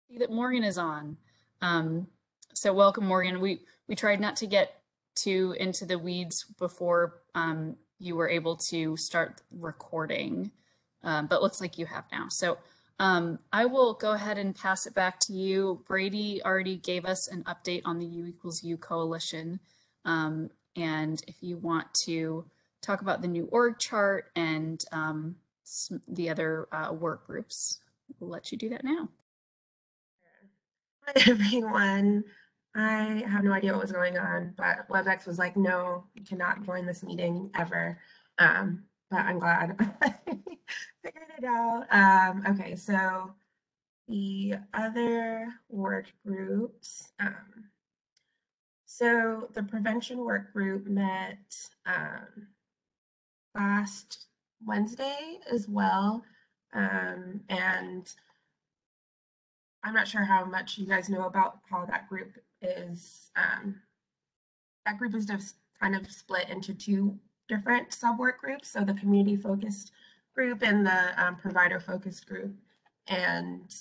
See that Morgan is on. Um, so welcome, Morgan. We tried not to get too into the weeds before you were able to start recording, but looks like you have now. So I will go ahead and pass it back to you. Brady already gave us an update on the U equals U coalition. And if you want to talk about the new org chart and the other work groups, we'll let you do that now. Hi everyone. I have no idea what was going on, but WebEx was like, no, you cannot join this meeting ever. But I'm glad I figured it out. Okay, so the other work groups. So the prevention work group met last Wednesday as well. And I'm not sure how much you guys know about how that group is. That group is just kind of split into two different sub-work groups. So the community-focused group and the provider-focused group. And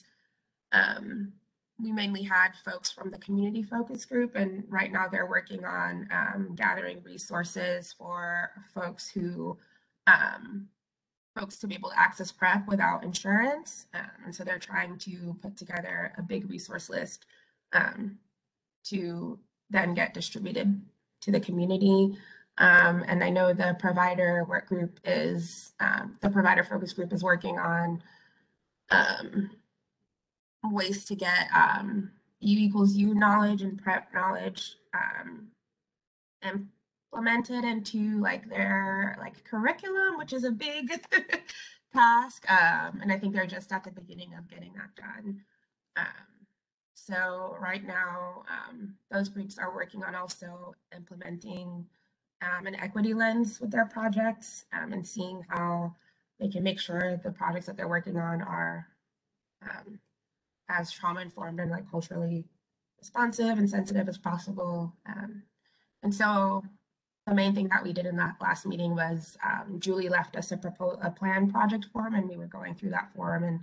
we mainly had folks from the community-focused group, and right now they're working on gathering resources for folks who folks to be able to access PrEP without insurance. And so they're trying to put together a big resource list to then get distributed to the community. And I know the provider work group is, the provider focus group is working on ways to get U equals U knowledge and PrEP knowledge implemented into like their curriculum, which is a big task. And I think they're just at the beginning of getting that done. So right now, those groups are working on also implementing an equity lens with their projects and seeing how they can make sure the projects that they're working on are as trauma informed and like culturally responsive and sensitive as possible. And so the main thing that we did in that last meeting was Julie left us a plan project form, and we were going through that form and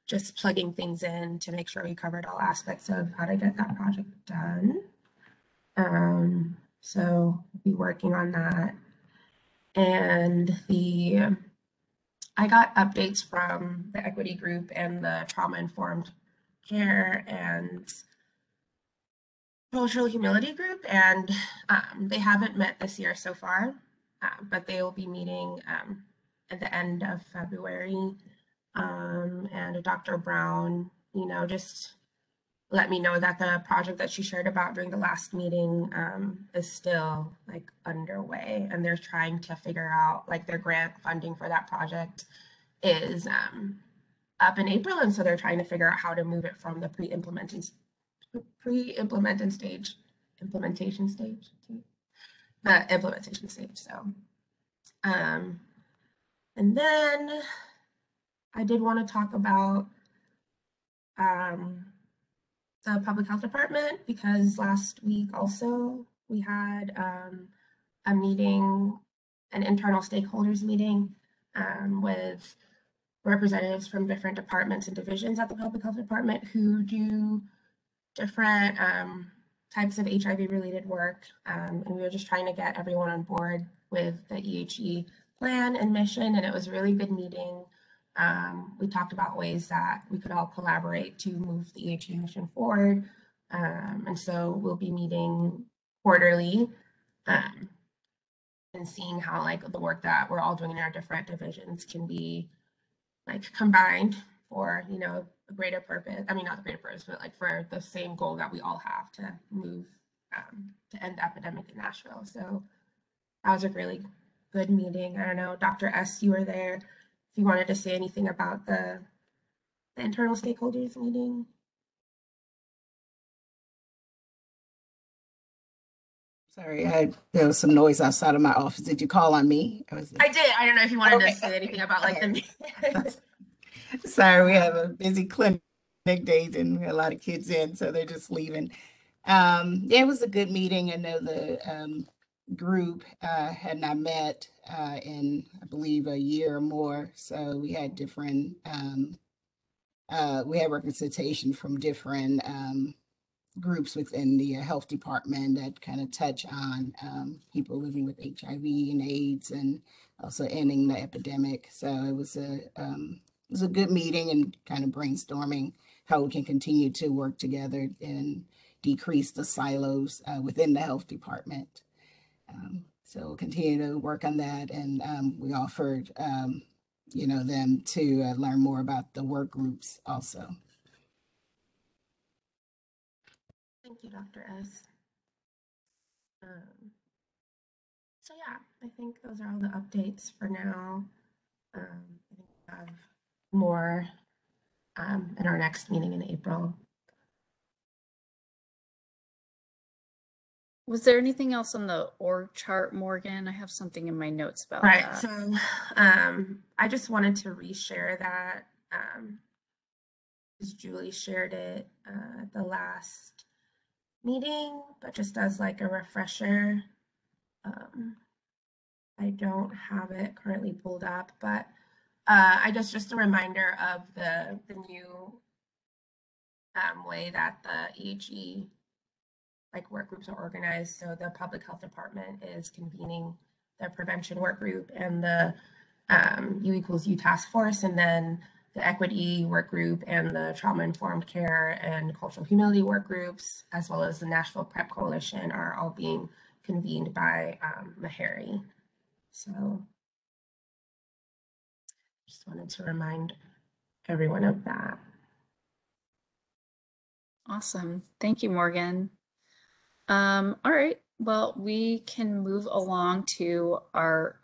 just plugging things in to make sure we covered all aspects of how to get that project done. So we'll be working on that. And I got updates from the equity group and the trauma informed care and cultural humility group, and they haven't met this year so far, but they will be meeting at the end of February. And Dr. Brown, just let me know that the project that she shared about during the last meeting is still like underway, and they're trying to figure out like their grant funding for that project is up in April, and so they're trying to figure out how to move it from the implementation stage to the implementation stage. So and then I did want to talk about the public health department, because last week also we had a meeting, an internal stakeholders meeting with representatives from different departments and divisions at the public health department who do different types of HIV related work. And we were just trying to get everyone on board with the EHE plan and mission, and it was a really good meeting. We talked about ways that we could all collaborate to move the EHE mission forward. And so we'll be meeting quarterly and seeing how like the work that we're all doing in our different divisions can be like combined for, a greater purpose. I mean, not the greater purpose, but like for the same goal that we all have to move to end the epidemic in Nashville. So that was a really good meeting. I don't know, Dr. S, you were there. If you wanted to say anything about the internal stakeholders meeting. Sorry, there was some noise outside of my office. Did you call on me? I did. I don't know if you wanted Okay, to say anything about like the Sorry, we have a busy clinic days and we have a lot of kids in, so they're just leaving. Yeah, it was a good meeting. I know the group had not met in, I believe, a year or more. So we had different we have representation from different groups within the health department that kind of touch on people living with HIV and AIDS, and also ending the epidemic. So it was a good meeting and kind of brainstorming how we can continue to work together and decrease the silos within the health department. So we'll continue to work on that, and we offered them to learn more about the work groups also. Thank you, Dr. S. So yeah, I think those are all the updates for now. I think we have more in our next meeting in April. Was there anything else on the org chart, Morgan? I have something in my notes about Right. that. So I just wanted to reshare that because Julie shared it at the last meeting, but just as like a refresher. I don't have it currently pulled up, but I guess just a reminder of the new way that the EHE work groups are organized. So the public health department is convening the prevention work group and the U=U task force, and then the equity work group and the trauma informed care and cultural humility work groups, as well as the Nashville Prep Coalition, are all being convened by Meharry. So just wanted to remind everyone of that. Awesome. Thank you, Morgan. All right. Well, we can move along to our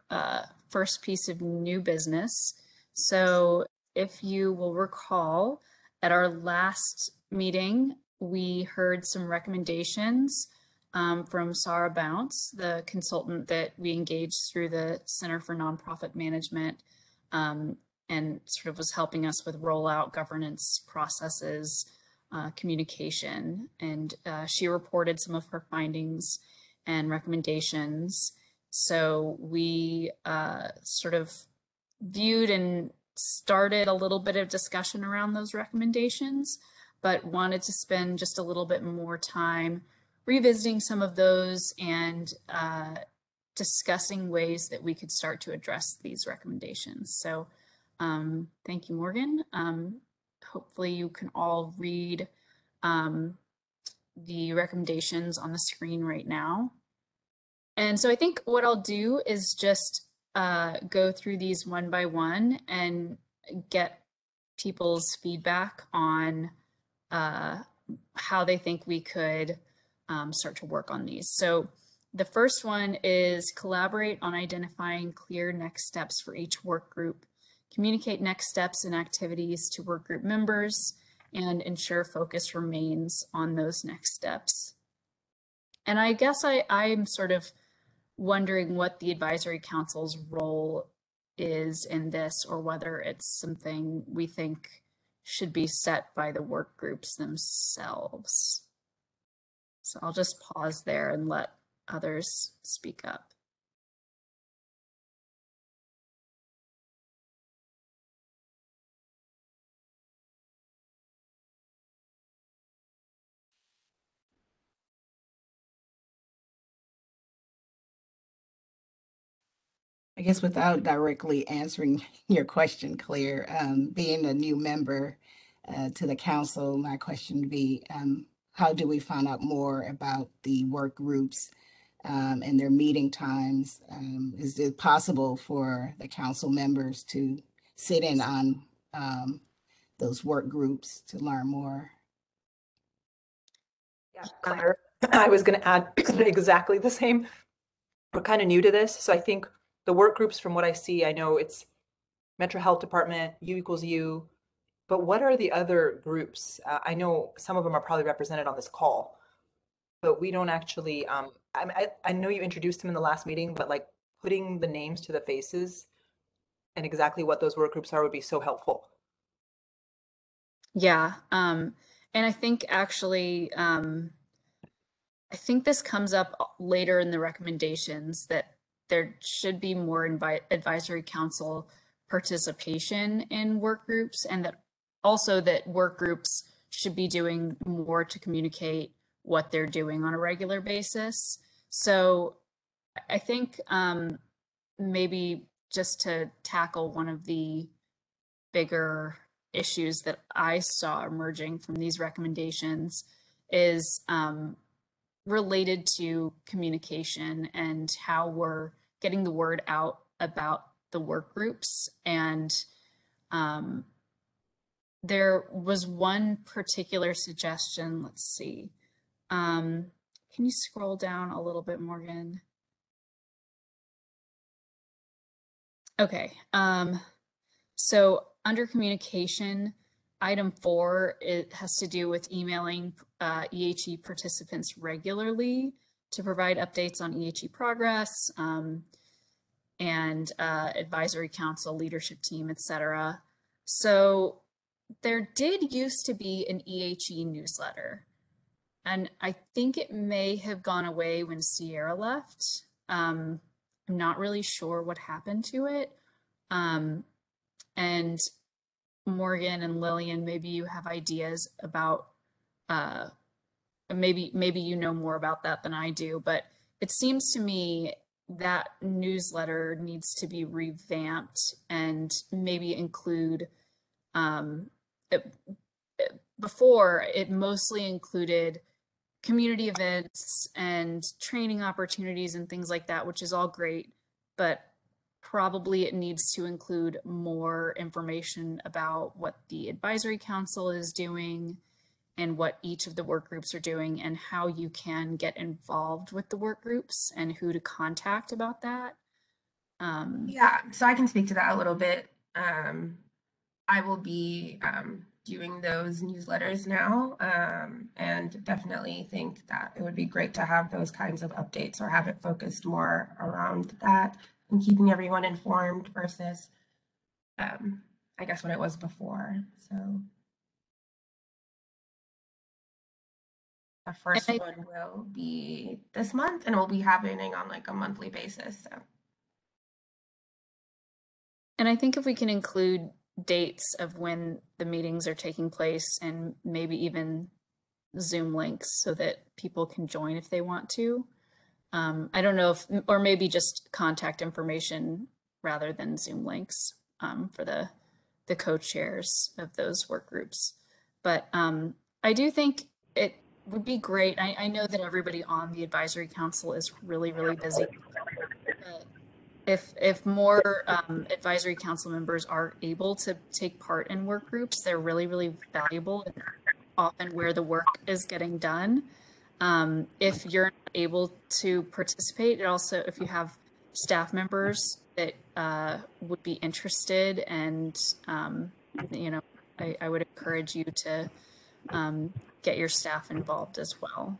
first piece of new business. So if you will recall, at our last meeting, we heard some recommendations from Sarah Bounce, the consultant that we engaged through the Center for Nonprofit Management, and sort of was helping us with rollout governance processes, communication, and she reported some of her findings and recommendations. So we sort of viewed and started a little bit of discussion around those recommendations, but wanted to spend just a little bit more time revisiting some of those and discussing ways that we could start to address these recommendations. So thank you, Morgan. Hopefully you can all read the recommendations on the screen right now. And so I think what I'll do is just go through these one by one and get people's feedback on how they think we could start to work on these. So the first one is collaborate on identifying clear next steps for each work group. Communicate next steps and activities to work group members and ensure focus remains on those next steps. And I guess I'm sort of wondering what the advisory council's role is in this, or whether it's something we think should be set by the work groups themselves. So I'll just pause there and let others speak up. I guess without directly answering your question, Claire, being a new member to the council, my question would be, how do we find out more about the work groups and their meeting times? Is it possible for the council members to sit in on those work groups to learn more? Yeah, Claire, I was going to add exactly the same. We're kind of new to this, so I think the work groups, from what I see, I know it's Metro Health Department, U=U, but what are the other groups? I know some of them are probably represented on this call, but we don't actually, I know you introduced them in the last meeting, but like putting the names to the faces and exactly what those work groups are would be so helpful. Yeah, and I think actually, I think this comes up later in the recommendations, that there should be more advisory council participation in work groups, and that also that work groups should be doing more to communicate what they're doing on a regular basis. So I think maybe just to tackle one of the bigger issues that I saw emerging from these recommendations is related to communication and how we're getting the word out about the work groups. And there was one particular suggestion. Let's see. Can you scroll down a little bit, Morgan? Okay. So under communication, item 4, it has to do with emailing EHE participants regularly to provide updates on EHE progress and advisory council, leadership team, etc. So there did used to be an EHE newsletter, and I think it may have gone away when Sierra left. I'm not really sure what happened to it. And Morgan and Lillian, maybe you have ideas about, maybe you know more about that than I do, but it seems to me that newsletter needs to be revamped and maybe include, before it mostly included community events and training opportunities and things like that, which is all great, but probably it needs to include more information about what the advisory council is doing and what each of the work groups are doing and how you can get involved with the work groups and who to contact about that. Yeah, so I can speak to that a little bit. I will be doing those newsletters now, and definitely think that it would be great to have those kinds of updates or have it focused more around that and keeping everyone informed versus, I guess, what it was before. So the first one will be this month, and it will be happening on like a monthly basis. So. And I think if we can include dates of when the meetings are taking place and maybe even Zoom links so that people can join if they want to. I don't know if, or maybe just contact information rather than Zoom links for the co-chairs of those work groups. But I do think it would be great. I know that everybody on the advisory council is really, really busy. If more advisory council members are able to take part in work groups, they're really, really valuable and often where the work is getting done. If you're not able to participate, it also, if you have staff members that would be interested and, you know, I would encourage you to get your staff involved as well.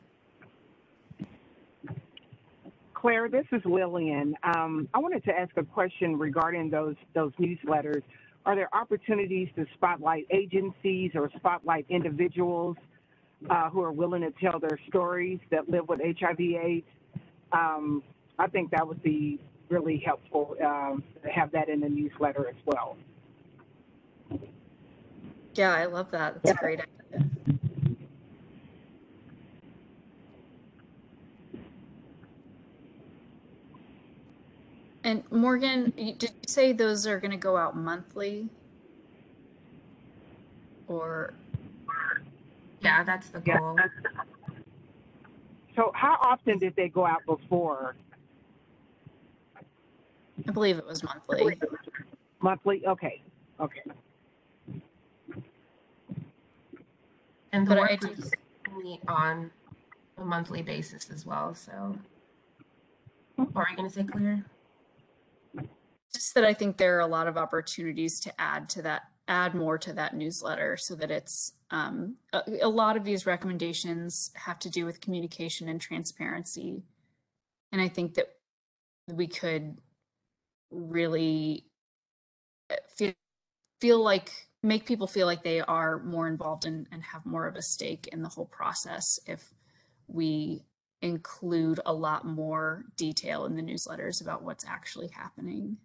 Claire, this is Lillian. I wanted to ask a question regarding those newsletters. Are there opportunities to spotlight agencies or spotlight individuals who are willing to tell their stories that live with HIV/AIDS? I think that would be really helpful to have that in the newsletter as well. Yeah, I love that. That's a great idea. And Morgan, did you say those are going to go out monthly? Or? Yeah, that's the goal. Yeah. So how often did they go out before? I believe it was monthly. Monthly? Okay. Okay. And the work groups meet on a monthly basis as well. So, what are you going to say, Claire? Just that I think there are a lot of opportunities to add more to that newsletter so that it's, a lot of these recommendations have to do with communication and transparency. And I think that we could really feel like, make people feel like they are more involved and have more of a stake in the whole process if we include a lot more detail in the newsletters about what's actually happening.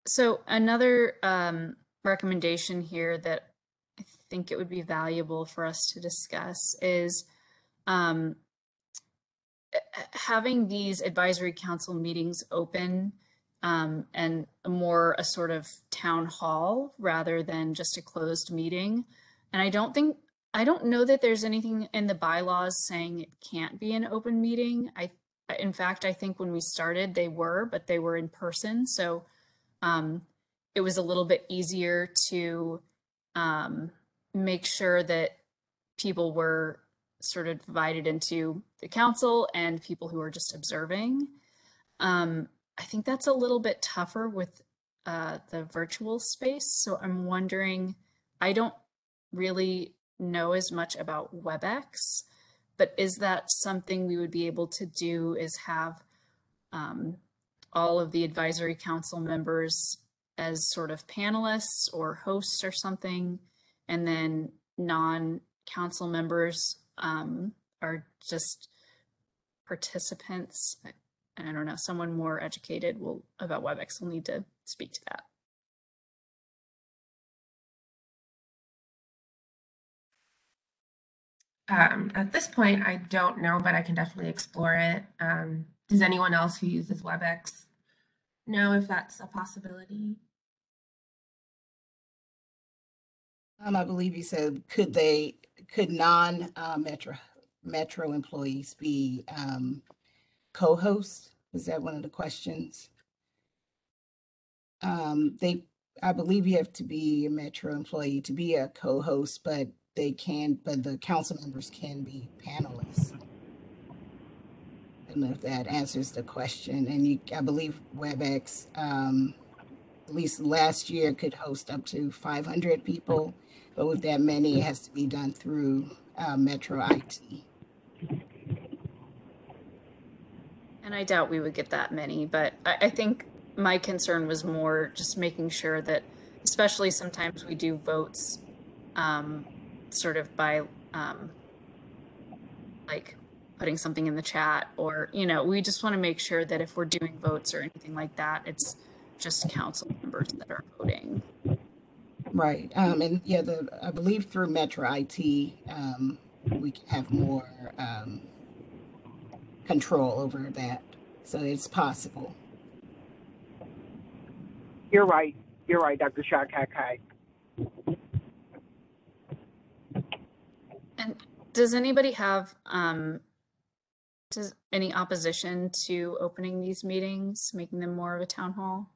So another recommendation here that I think it would be valuable for us to discuss is having these advisory council meetings open and more a sort of town hall rather than just a closed meeting. And I don't know that there's anything in the bylaws saying it can't be an open meeting. In fact, I think when we started they were, but they were in person. So it was a little bit easier to make sure that people were sort of divided into the council and people who are just observing. I think that's a little bit tougher with the virtual space. So I'm wondering, I don't really know as much about WebEx, but is that something we would be able to do, is have all of the advisory council members as sort of panelists or hosts or something, and then non-council members are just participants? I don't know, someone more educated about WebEx will need to speak to that. At this point, I don't know, but I can definitely explore it. Does anyone else who uses WebEx know if that's a possibility? I believe you said, could non-Metro employees be co-hosts? Was that one of the questions? I believe you have to be a Metro employee to be a co-host, but the council members can be panelists. I don't know if that answers the question. And I believe WebEx, at least last year, could host up to 500 people, but with that many, it has to be done through Metro IT. And I doubt we would get that many, but I think my concern was more just making sure that, especially sometimes we do votes sort of by like putting something in the chat, or, we just want to make sure that if we're doing votes or anything like that, it's just council members that are voting. Right. And yeah, I believe through Metro IT, we can have more control over that. So it's possible. You're right. You're right, Dr. Shakakai. And does anybody have any opposition to opening these meetings, making them more of a town hall?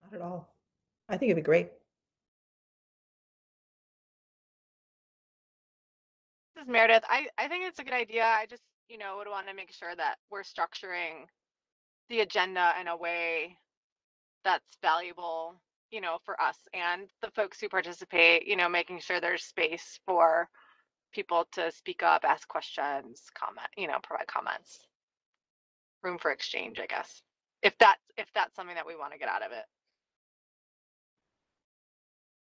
Not at all. I think it'd be great. This is Meredith. I think it's a good idea. I just, would want to make sure that we're structuring the agenda in a way that's valuable, for us and the folks who participate, making sure there's space for people to speak up, ask questions, comment, provide comments. Room for exchange, I guess. If that's something that we want to get out of it.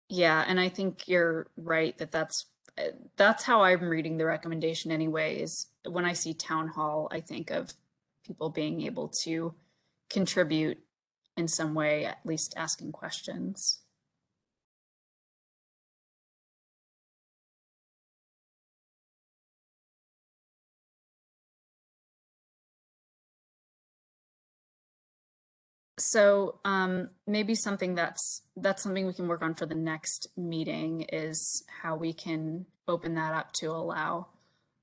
Yeah, and I think you're right that's how I'm reading the recommendation anyway, is when I see town hall, I think of people being able to contribute in some way, at least asking questions. So maybe something that's something we can work on for the next meeting is how we can open that up to allow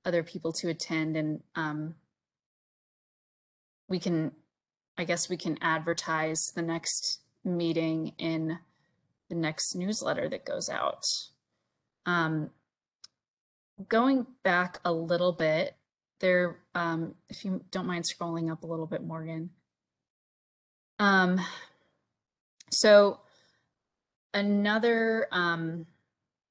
other people to attend, and I guess we can advertise the next meeting in the next newsletter that goes out. Going back a little bit there, if you don't mind scrolling up a little bit, Morgan. So another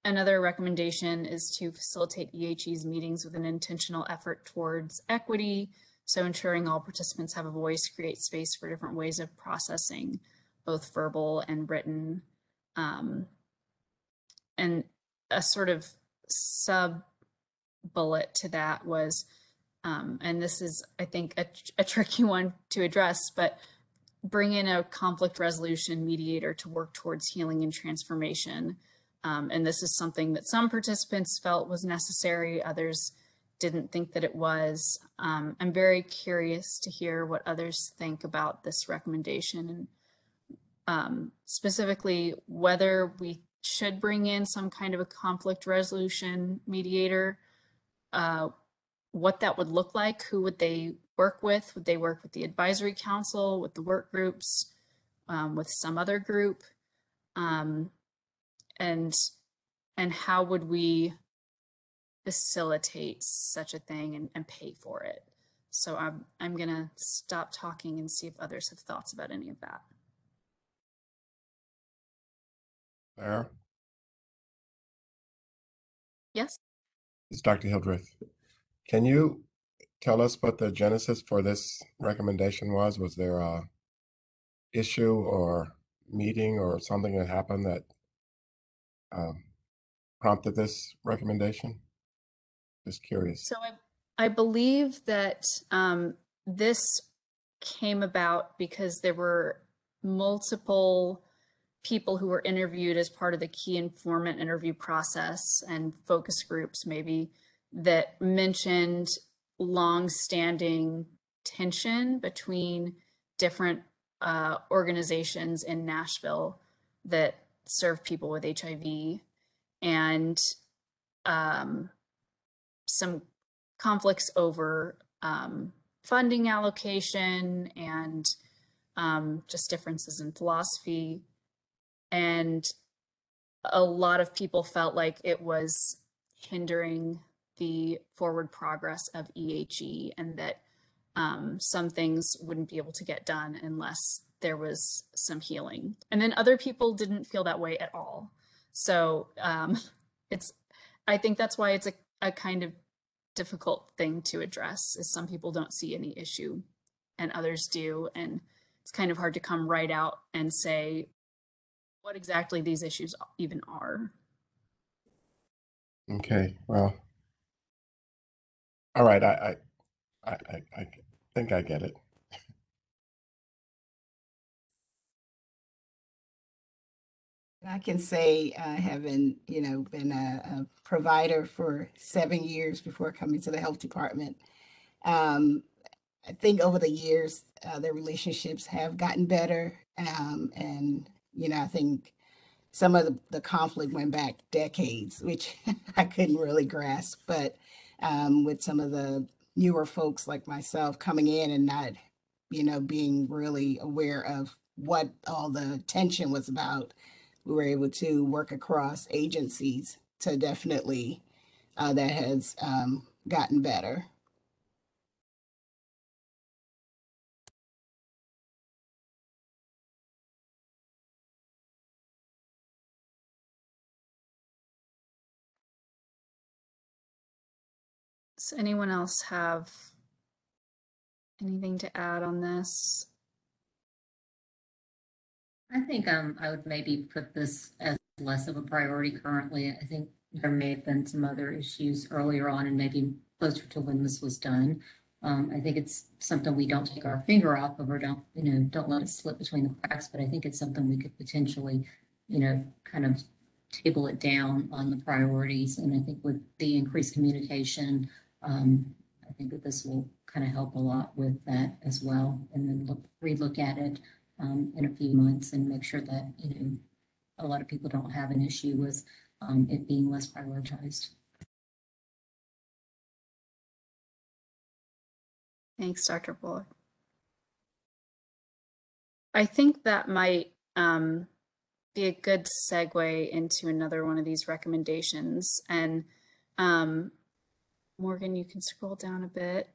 recommendation is to facilitate EHE's meetings with an intentional effort towards equity. So ensuring all participants have a voice, create space for different ways of processing, both verbal and written. And a sort of sub bullet to that was and this is, I think, a tricky one to address, but bring in a conflict resolution mediator to work towards healing and transformation. And this is something that some participants felt was necessary, others didn't think that it was. I'm very curious to hear what others think about this recommendation, and specifically whether we should bring in some kind of a conflict resolution mediator, what that would look like, who would they work with? Would they work with the advisory council, with the work groups, with some other group? And how would we facilitate such a thing and pay for it? So I'm gonna stop talking and see if others have thoughts about any of that. Sarah, Yes. it's Dr. Hildreth. Can you tell us what the genesis for this recommendation was? Was there a issue or meeting or something that happened that prompted this recommendation? Just curious. So I believe that this came about because there were multiple people who were interviewed as part of the key informant interview process and focus groups maybe that mentioned long-standing tension between different organizations in Nashville that serve people with HIV, and some conflicts over funding allocation and just differences in philosophy. And a lot of people felt like it was hindering the forward progress of EHE, and that some things wouldn't be able to get done unless there was some healing. And then other people didn't feel that way at all. So I think that's why it's a kind of difficult thing to address, is some people don't see any issue and others do. And it's kind of hard to come right out and say what exactly these issues even are. Okay, well, all right. I think I get it. I can say, having, been a provider for 7 years before coming to the health department, I think over the years, the relationships have gotten better. And, I think some of the conflict went back decades, which I couldn't really grasp. But with some of the newer folks like myself coming in and not, being really aware of what all the tension was about, we were able to work across agencies to definitely, that has gotten better. Does anyone else have anything to add on this? I think I would maybe put this as less of a priority currently. I think there may have been some other issues earlier on and maybe closer to when this was done. I think it's something we don't take our finger off of, or don't let it slip between the cracks, but I think it's something we could potentially, kind of table it down on the priorities. And I think with the increased communication, I think that this will kind of help a lot with that as well. And then relook at it in a few months and make sure that, a lot of people don't have an issue with it being less prioritized. Thanks, Dr. Bullock. I think that might be a good segue into another one of these recommendations. And Morgan, you can scroll down a bit.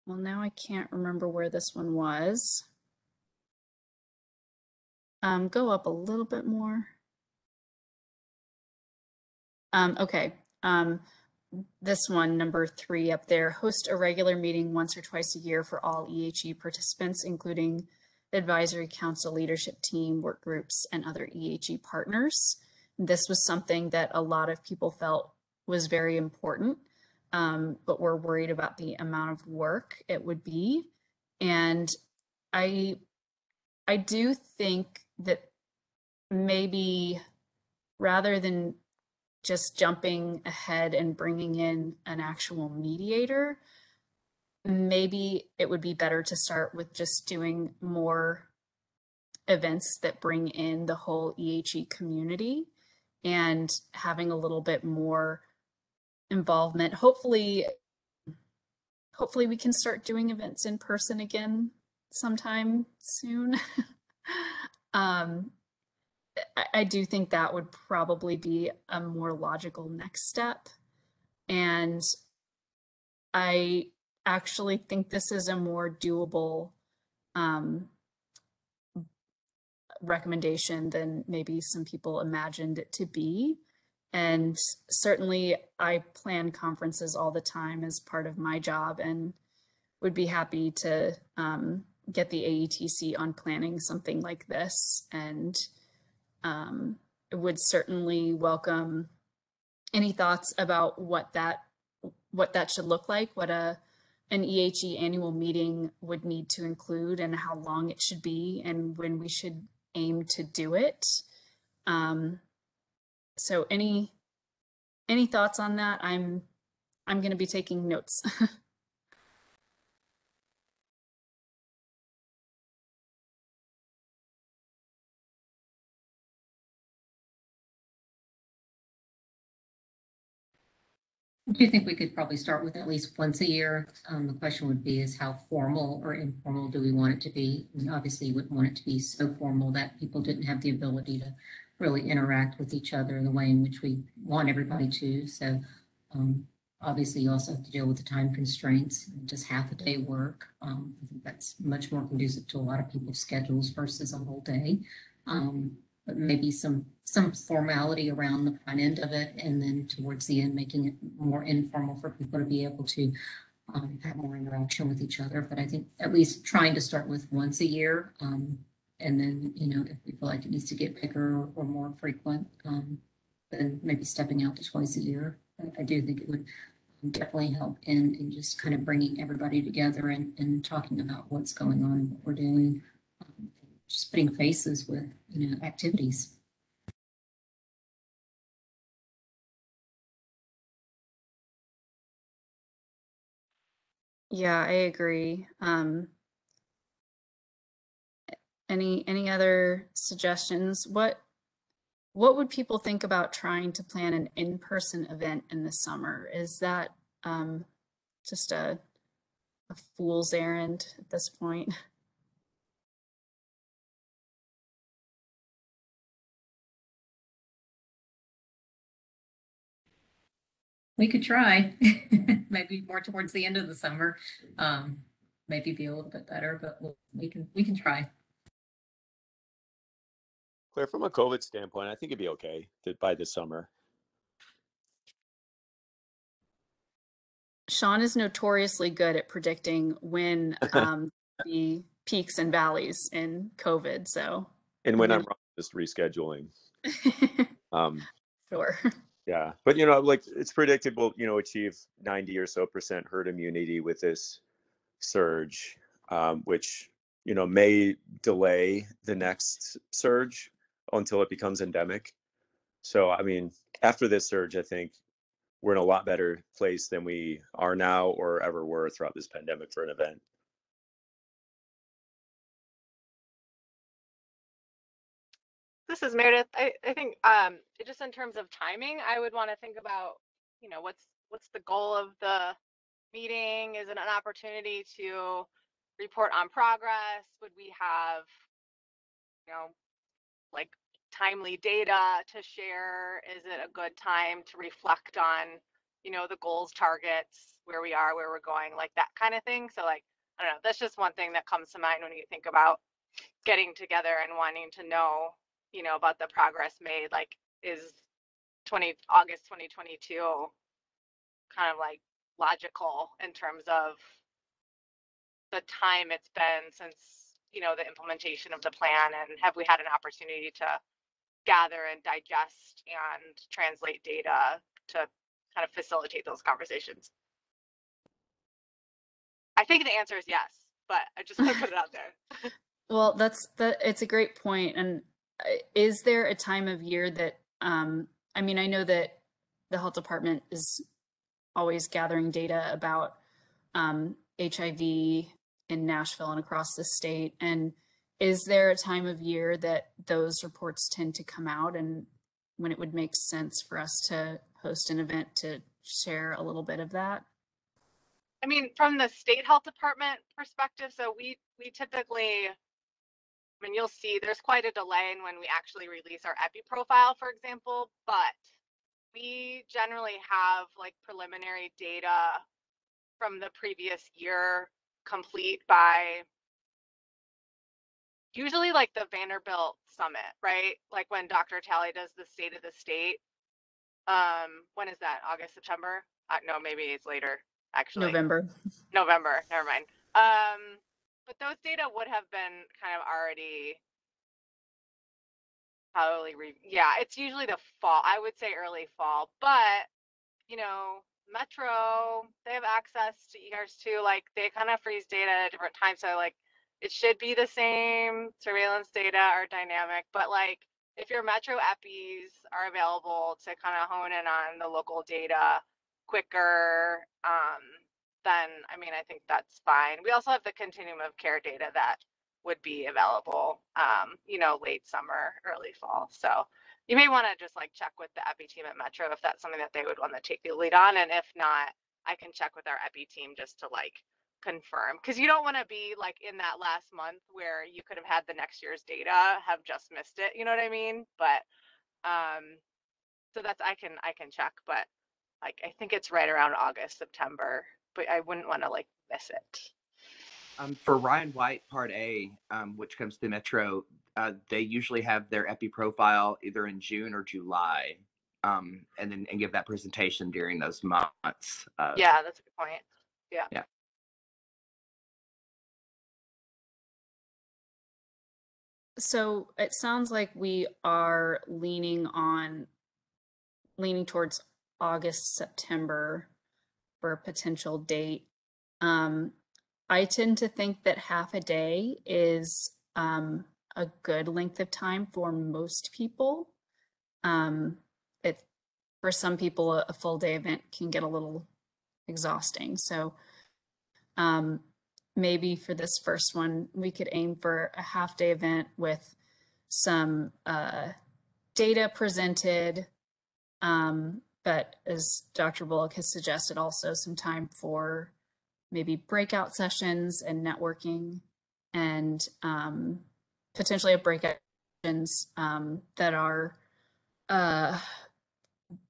Well, now I can't remember where this one was. Go up a little bit more. Okay. This one, number 3 up there, host a regular meeting once or twice a year for all EHE participants, including advisory council leadership team, work groups, and other EHE partners. This was something that a lot of people felt was very important, but were worried about the amount of work it would be. And I do think that maybe rather than just jumping ahead and bringing in an actual mediator, maybe it would be better to start with just doing more events that bring in the whole EHE community and having a little bit more involvement. Hopefully we can start doing events in person again sometime soon. I do think that would probably be a more logical next step. And I actually think this is a more doable recommendation than maybe some people imagined it to be. And certainly I plan conferences all the time as part of my job and would be happy to get the AETC on planning something like this, and would certainly welcome any thoughts about what that should look like, what an EHE annual meeting would need to include, and how long it should be, and when we should aim to do it. So any thoughts on that? I'm going to be taking notes. I do think we could probably start with at least once a year. The question would be is how formal or informal do we want it to be? And obviously you wouldn't want it to be so formal that people didn't have the ability to really interact with each other in the way in which we want everybody to. So obviously you also have to deal with the time constraints, just half a day work. I think that's much more conducive to a lot of people's schedules versus a whole day. But maybe some formality around the front end of it, and then towards the end, making it more informal for people to be able to have more interaction with each other. But I think at least trying to start with once a year, and then, you know, if we feel like it needs to get bigger or more frequent, then maybe stepping out to twice a year. I do think it would definitely help in just kind of bringing everybody together and talking about what's going on and what we're doing. Just putting faces with, you know, activities. Yeah, I agree. Any other suggestions? What would people think about trying to plan an in-person event in the summer? Is that just a fool's errand at this point? We could try, maybe more towards the end of the summer, maybe be a little bit better, but we can try. Claire, from a COVID standpoint, I think it'd be okay by this summer. Sean is notoriously good at predicting when the peaks and valleys in COVID. So, and when I'm wrong, just rescheduling. Sure. Yeah, but you know, like it's predictable, you know, achieve 90 or so % herd immunity with this surge, which, you know, may delay the next surge until it becomes endemic. So, I mean, after this surge, I think we're in a lot better place than we are now or ever were throughout this pandemic for an event. This is Meredith. I think just in terms of timing, I would want to think about, you know, what's the goal of the meeting? Is it an opportunity to report on progress? Would we have, you know, like timely data to share? Is it a good time to reflect on, you know, the goals, targets, where we are, where we're going, like that kind of thing? So like, I don't know, that's just one thing that comes to mind when you think about getting together and wanting to know, you know, about the progress made. Like, is August 2022 kind of like logical in terms of the time it's been since the implementation of the plan, and have we had an opportunity to gather and digest and translate data to kind of facilitate those conversations? I think the answer is yes, but I just want to put it out there. Well, it's a great point. And is there a time of year that, I mean, I know that the health department is always gathering data about HIV in Nashville and across the state. And is there a time of year that those reports tend to come out, and when it would make sense for us to host an event to share a little bit of that? I mean, from the state health department perspective, so we typically, I mean, you'll see there's quite a delay in when we actually release our epi profile, for example, but we generally have like preliminary data from the previous year complete by usually like the Vanderbilt Summit, right? Like when Dr. Talley does the state of the state. When is that? August, September? No, maybe it's later, actually. November, never mind. But those data would have been kind of already probably, yeah, it's usually the fall. I would say early fall, but Metro, they have access to ERs too. Like they kind of freeze data at a different time. So like it should be the same surveillance data or dynamic, but like if your Metro EPIs are available to kind of hone in on the local data quicker, then I mean, I think that's fine. We also have the continuum of care data that would be available, late summer, early fall. So you may want to just like check with the epi team at Metro if that's something that they would want to take the lead on. And if not, I can check with our epi team just to like confirm, because you don't want to be like in that last month where you could have had the next year's data, have just missed it. You know what I mean? But so that's, I can check, but like I think it's right around August, September, but I wouldn't want to like miss it. For Ryan White Part A, which comes to Metro, they usually have their epi profile either in June or July, and give that presentation during those months. Yeah, that's a good point. Yeah. Yeah. So it sounds like we are leaning towards August, September for a potential date. I tend to think that half a day is a good length of time for most people. For some people, a full day event can get a little exhausting. So maybe for this first one, we could aim for a half day event with some data presented, but as Dr. Bullock has suggested, also some time for maybe breakout sessions and networking, and potentially a breakout sessions that are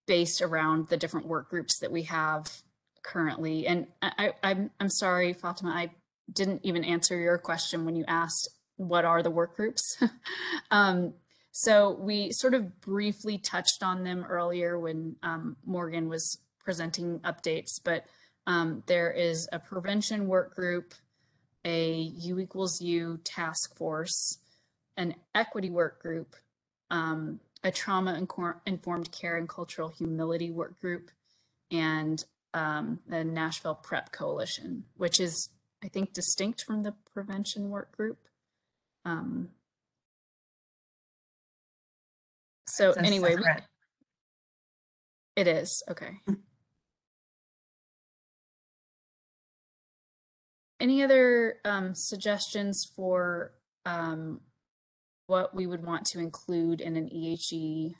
based around the different work groups that we have currently. And I'm sorry, Fatima, I didn't even answer your question when you asked what are the work groups. So we sort of briefly touched on them earlier when Morgan was presenting updates, but there is a prevention work group, a U equals U task force, an equity work group, a trauma-informed care and cultural humility work group, and the Nashville Prep Coalition, which is, I think, distinct from the prevention work group. So anyway, it is, okay. Any other suggestions for what we would want to include in an EHE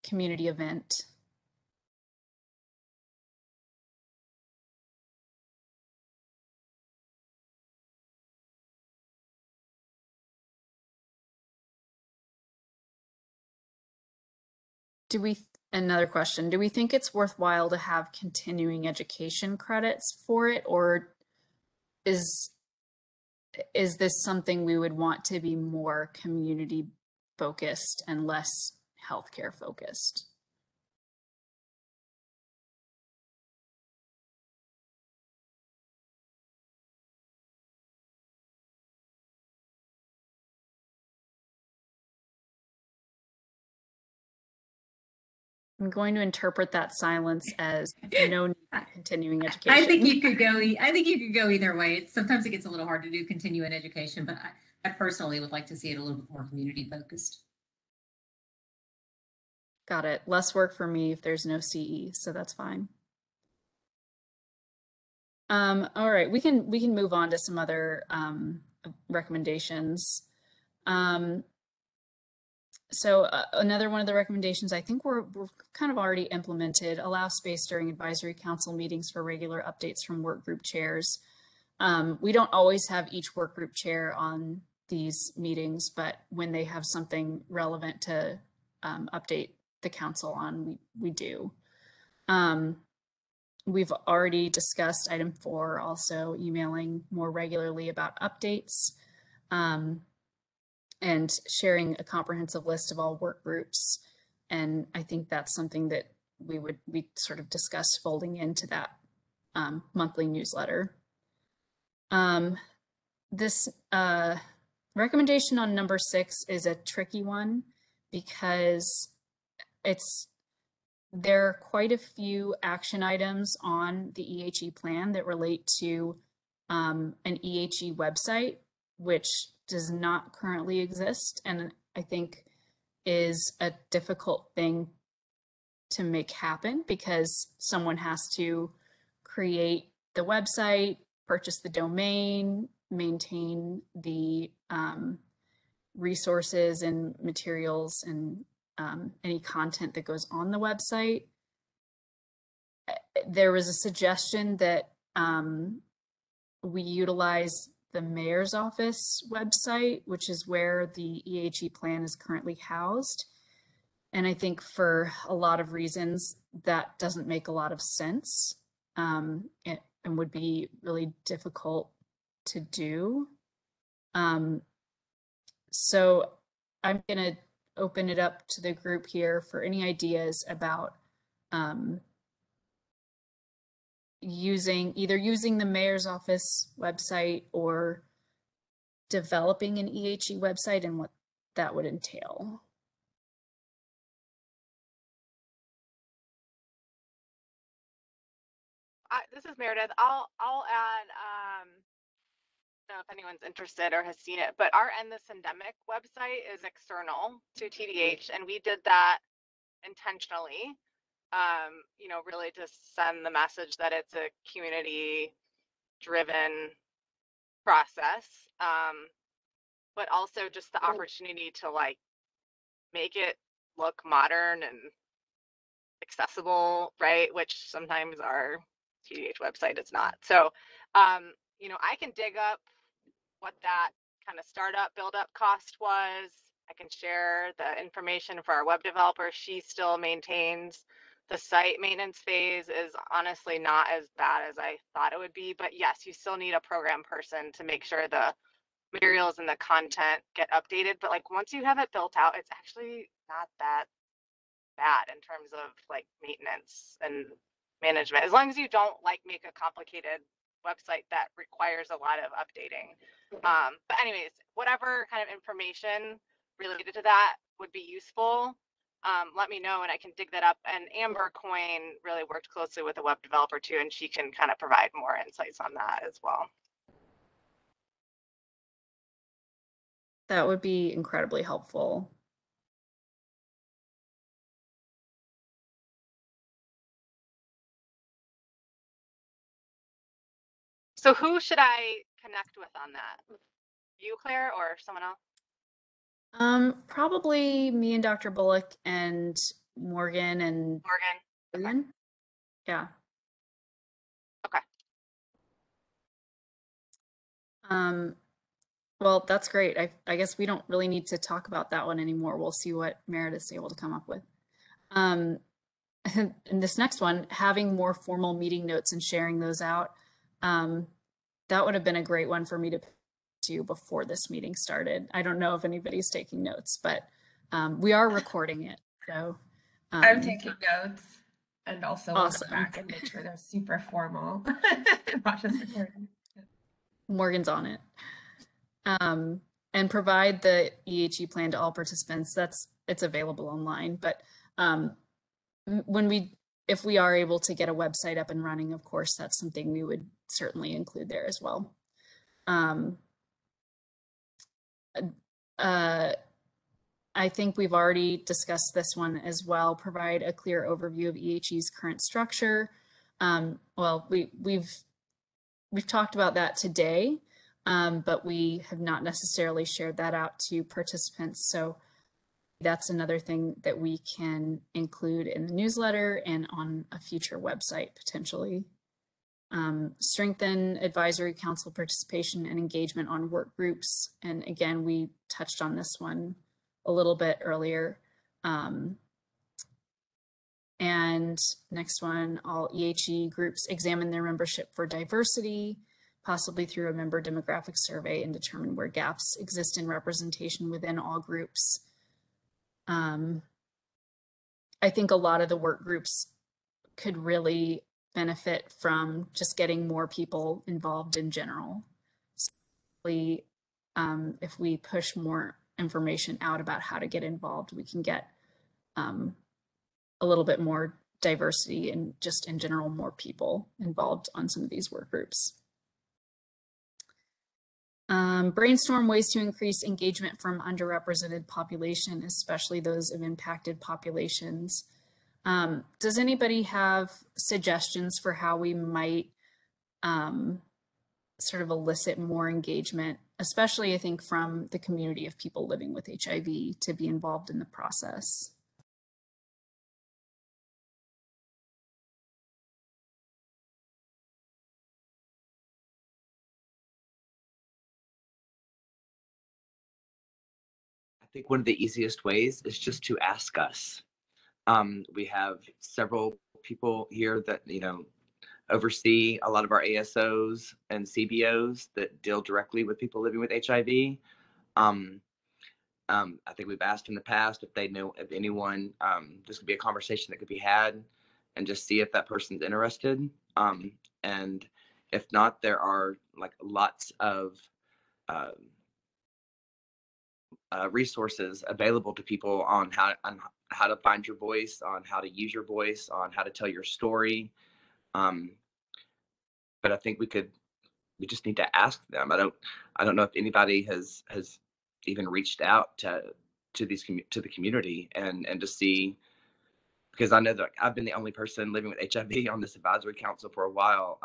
community event? Another question, do we think it's worthwhile to have continuing education credits for it, or is this something we would want to be more community focused and less healthcare focused? I'm going to interpret that silence as no need for continuing education. I think you could go. I think you could go either way. Sometimes it gets a little hard to do continuing education, but I personally would like to see it a little bit more community focused. Got it. Less work for me if there's no CE, so that's fine. All right, we can move on to some other recommendations. So another one of the recommendations I think we're kind of already implemented: allow space during advisory council meetings for regular updates from work group chairs. We don't always have each work group chair on these meetings, but when they have something relevant to update the council on, we do. We've already discussed item 4, also emailing more regularly about updates. And sharing a comprehensive list of all work groups. And I think that's something that we sort of discussed folding into that monthly newsletter. This recommendation on number 6 is a tricky one because there are quite a few action items on the EHE plan that relate to an EHE website, which does not currently exist, and I think is a difficult thing to make happen because someone has to create the website, purchase the domain, maintain the resources and materials and any content that goes on the website. There was a suggestion that we utilize the mayor's office website, which is where the EHE plan is currently housed. And I think for a lot of reasons that doesn't make a lot of sense and would be really difficult to do. So I'm going to open it up to the group here for any ideas about either using the mayor's office website or developing an EHE website and what that would entail. This is Meredith. I'll add, I don't know if anyone's interested or has seen it, but our End This Endemic website is external to TDH, and we did that intentionally, you know, really to send the message that it's a community-driven process, but also just the opportunity to like make it look modern and accessible, right? Which sometimes our TDH website is not. So, you know, I can dig up what that kind of startup build-up cost was. I can share the information for our web developer. She still maintains the site. Maintenance phase is honestly not as bad as I thought it would be, but yes, you still need a program person to make sure the materials and the content get updated. But like once you have it built out, it's actually not that bad in terms of like maintenance and management, as long as you don't like make a complicated website that requires a lot of updating. But anyways, whatever kind of information related to that would be useful, let me know and I can dig that up. And Amber Coyne really worked closely with a web developer too, and she can kind of provide more insights on that as well. That would be incredibly helpful. So who should I connect with on that? You, Claire, or someone else? Probably me and Dr. Bullock and Morgan and Morgan. Okay. Yeah. Okay. Well, that's great. I guess we don't really need to talk about that one anymore. We'll see what Meredith's able to come up with. And this next one, having more formal meeting notes and sharing those out, that would have been a great one for me to do before this meeting started. I don't know if anybody's taking notes, but we are recording it. So I'm taking notes and also awesome. look back and make sure they're super formal. Not just recording. Morgan's on it. And provide the EHE plan to all participants. It's available online, but if we are able to get a website up and running, of course, that's something we would certainly include there as well. I think we've already discussed this one as well. Provide a clear overview of EHE's current structure. Well, we've talked about that today, but we have not necessarily shared that out to participants. So that's another thing that we can include in the newsletter and on a future website potentially. Strengthen advisory council participation and engagement on work groups. And again, we touched on this one a little bit earlier. And next one, all EHE groups examine their membership for diversity, possibly through a member demographic survey, and determine where gaps exist in representation within all groups. I think a lot of the work groups could really benefit from just getting more people involved in general. So if we push more information out about how to get involved, we can get a little bit more diversity and just in general more people involved on some of these work groups. Brainstorm ways to increase engagement from underrepresented population, especially those of impacted populations. Does anybody have suggestions for how we might sort of elicit more engagement, especially I think from the community of people living with HIV to be involved in the process? I think one of the easiest ways is just to ask us. We have several people here that, oversee a lot of our ASOs and CBOs that deal directly with people living with HIV. I think we've asked in the past if they know of anyone. This could be a conversation that could be had and just see if that person's interested. And if not, there are like lots of resources available to people on how to find your voice, on how to use your voice, on how to tell your story. But I think we just need to ask them. I don't know if anybody has even reached out to the community and to see, because I know that I've been the only person living with HIV on this advisory council for a while,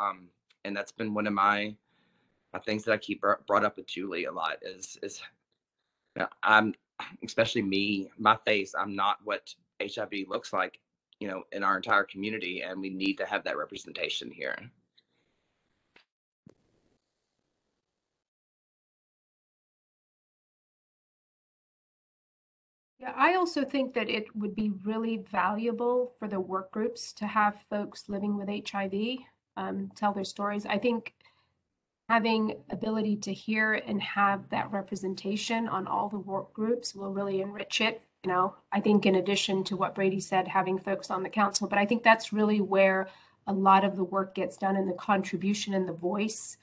and that's been one of my things that I keep brought up with Julie a lot is I'm, especially me, my face, I'm not what HIV looks like, in our entire community, and we need to have that representation here. Yeah, I also think that it would be really valuable for the work groups to have folks living with HIV tell their stories. I think having ability to hear and have that representation on all the work groups will really enrich it. I think in addition to what Brady said, having folks on the council, but I think that's really where a lot of the work gets done, and the contribution and the voice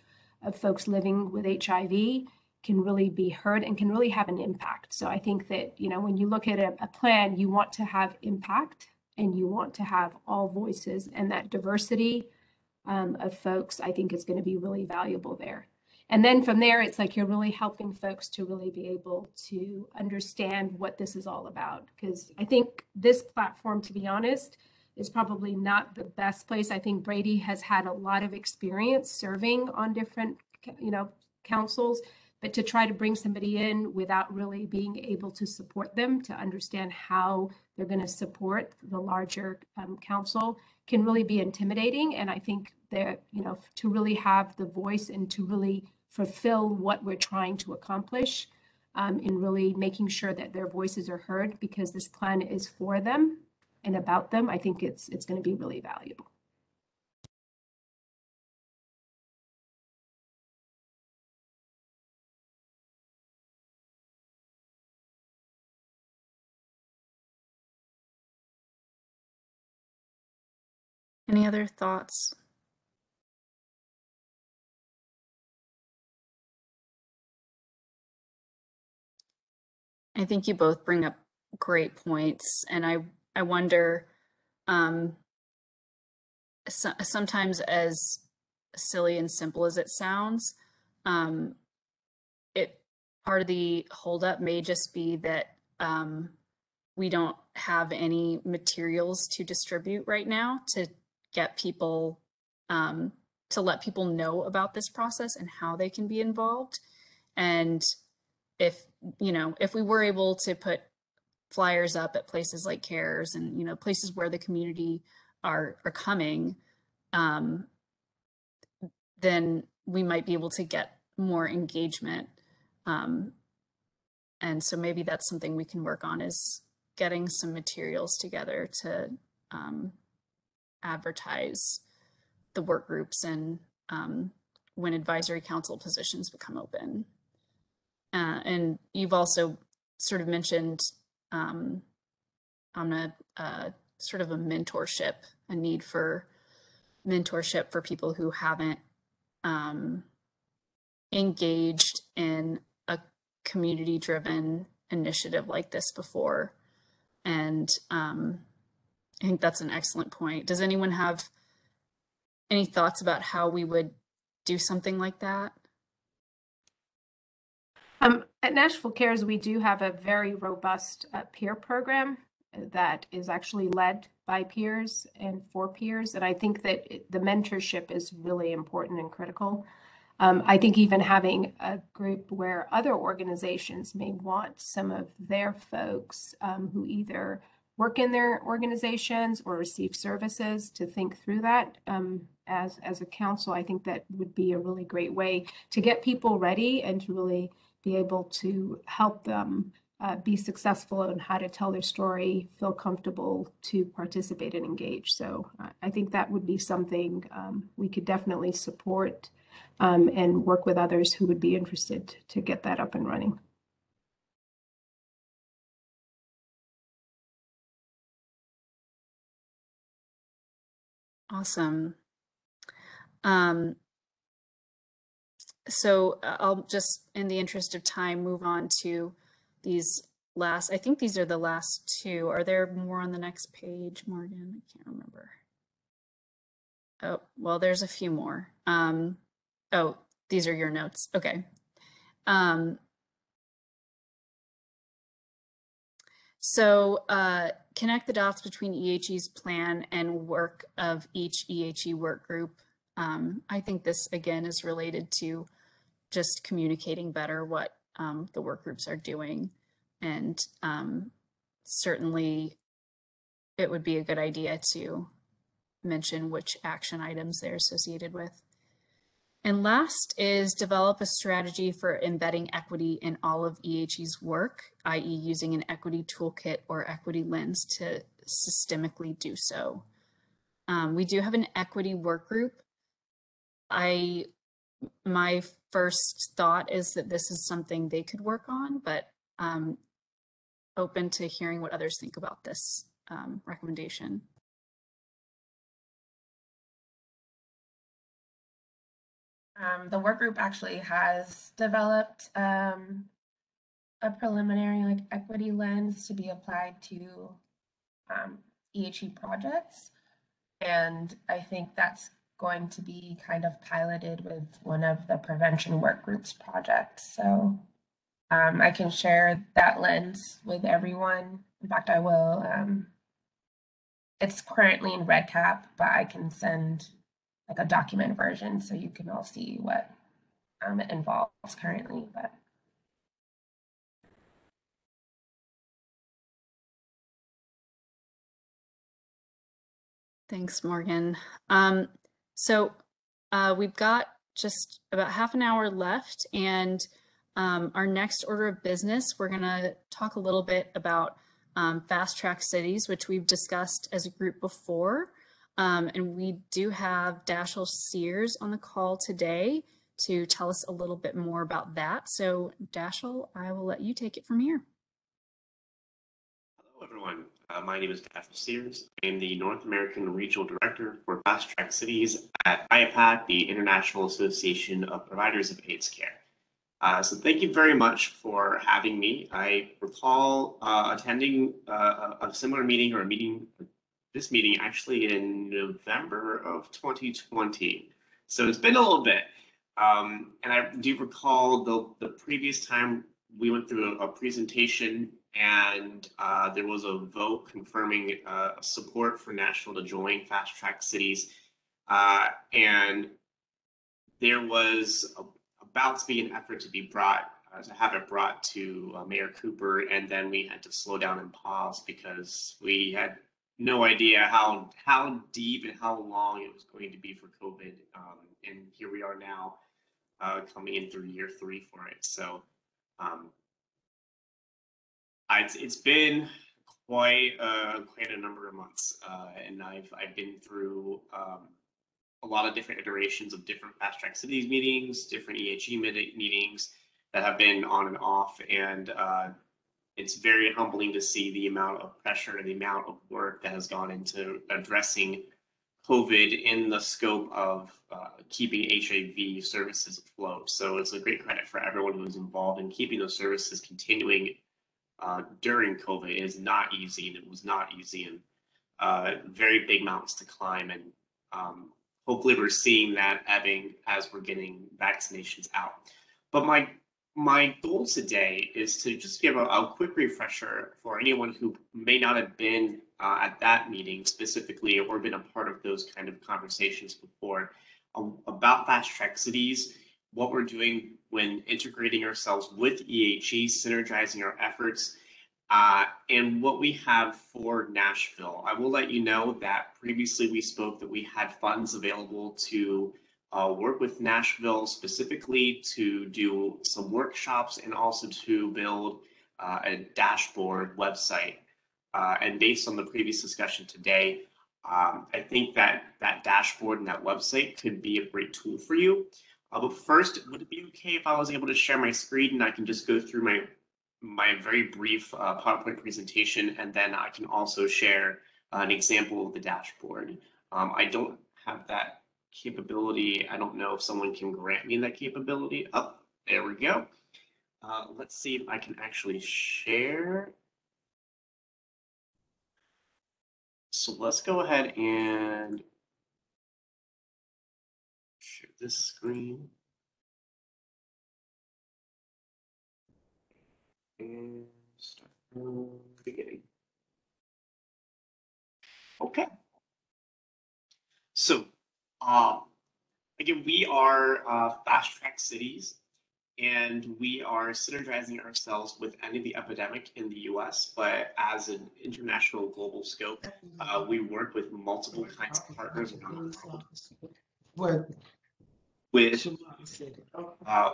of folks living with HIV can really be heard and can really have an impact. So I think that, when you look at a plan, you want to have impact and you want to have all voices, and that diversity of folks, I think is going to be really valuable there. And then from there, it's like you're really helping folks to really be able to understand what this is all about. Because I think this platform, to be honest, is probably not the best place. I think Brady has had a lot of experience serving on different, councils, but to try to bring somebody in without really being able to support them, to understand how they're going to support the larger council can really be intimidating. And I think that, to really have the voice and to really fulfill what we're trying to accomplish in really making sure that their voices are heard, because this plan is for them and about them, I think it's going to be really valuable. Any other thoughts? I think you both bring up great points, and I wonder, sometimes, as silly and simple as it sounds, part of the holdup may just be that we don't have any materials to distribute right now to get people, to let people know about this process and how they can be involved. And if we were able to put flyers up at places like CARES and places where the community are coming, then we might be able to get more engagement. And so maybe that's something we can work on, is getting some materials together to advertise the work groups and when advisory council positions become open. And you've also sort of mentioned on a sort of a mentorship, a need for mentorship for people who haven't engaged in a community-driven initiative like this before. And I think that's an excellent point. Does anyone have any thoughts about how we would do something like that? At Nashville Cares, we do have a very robust peer program that is actually led by peers and for peers. And I think that the mentorship is really important and critical. I think even having a group where other organizations may want some of their folks who either work in their organizations or receive services to think through that as a council, I think that would be a really great way to get people ready and to really be able to help them be successful in how to tell their story, feel comfortable to participate and engage. So I think that would be something we could definitely support and work with others who would be interested to get that up and running. Awesome. So I'll just, in the interest of time, move on to these last, I think these are the last two. Are there more on the next page, Morgan? I can't remember. Oh, well, there's a few more. Oh, these are your notes. Okay. So connect the dots between EHE's plan and work of each EHE work group. I think this, again, is related to just communicating better what the work groups are doing. And certainly it would be a good idea to mention which action items they're associated with. And last is develop a strategy for embedding equity in all of EHE's work, i.e. using an equity toolkit or equity lens to systemically do so. We do have an equity work group. My first thought is that this is something they could work on, but open to hearing what others think about this recommendation. The work group actually has developed a preliminary equity lens to be applied to EHE projects. And I think that's going to be kind of piloted with one of the prevention work groups projects. So I can share that lens with everyone. In fact, I will. It's currently in REDCap, but I can send a document version so you can all see what it involves currently. But thanks, Morgan. So we've got just about half an hour left, and our next order of business, we're going to talk a little bit about fast track cities, which we've discussed as a group before. And we do have Dashiell Sears on the call today to tell us a little bit more about that. So Dashiell, I will let you take it from here. Hello, everyone. My name is Dashiell Sears. I am the North American Regional Director for Fast Track Cities at IAPAC, the International Association of Providers of AIDS Care. So thank you very much for having me. I recall attending a similar meeting or a meeting this meeting actually in November of 2020. So it's been a little bit. And I do recall the previous time we went through a presentation and there was a vote confirming support for Nashville to join Fast Track Cities. And there was about to be an effort to be brought, to have it brought to Mayor Cooper, and then we had to slow down and pause because we had no idea how deep and how long it was going to be for COVID. And here we are now, coming in through year 3 for it. So it's been quite a number of months, and I've been through a lot of different iterations of different Fast Track Cities meetings, different EHE meetings that have been on and off, and it's very humbling to see the amount of pressure and the amount of work that has gone into addressing COVID in the scope of keeping HIV services afloat. So it's a great credit for everyone who was involved in keeping those services continuing during COVID. It is not easy, and it was not easy, and very big mountains to climb. And hopefully we're seeing that ebbing as we're getting vaccinations out. But my goal today is to just give a quick refresher for anyone who may not have been at that meeting specifically or been a part of those kind of conversations before, about Fast Track Cities, what we're doing when integrating ourselves with EHE, synergizing our efforts, and what we have for Nashville. I will let you know that previously we spoke that we had funds available to work with Nashville specifically to do some workshops and also to build a dashboard website. And based on the previous discussion today, I think that dashboard and that website could be a great tool for you. But first, would it be okay if I was able to share my screen and I can just go through my very brief PowerPoint presentation, and then I can also share an example of the dashboard. I don't have that capability. I don't know if someone can grant me that capability. Oh, there we go. Let's see if I can actually share. So let's go ahead and share this screen. And start from the beginning. Okay. So, again, we are Fast Track Cities, and we are synergizing ourselves with Ending the Epidemic in the US, but as an international global scope, we work with multiple kinds of partners around the world.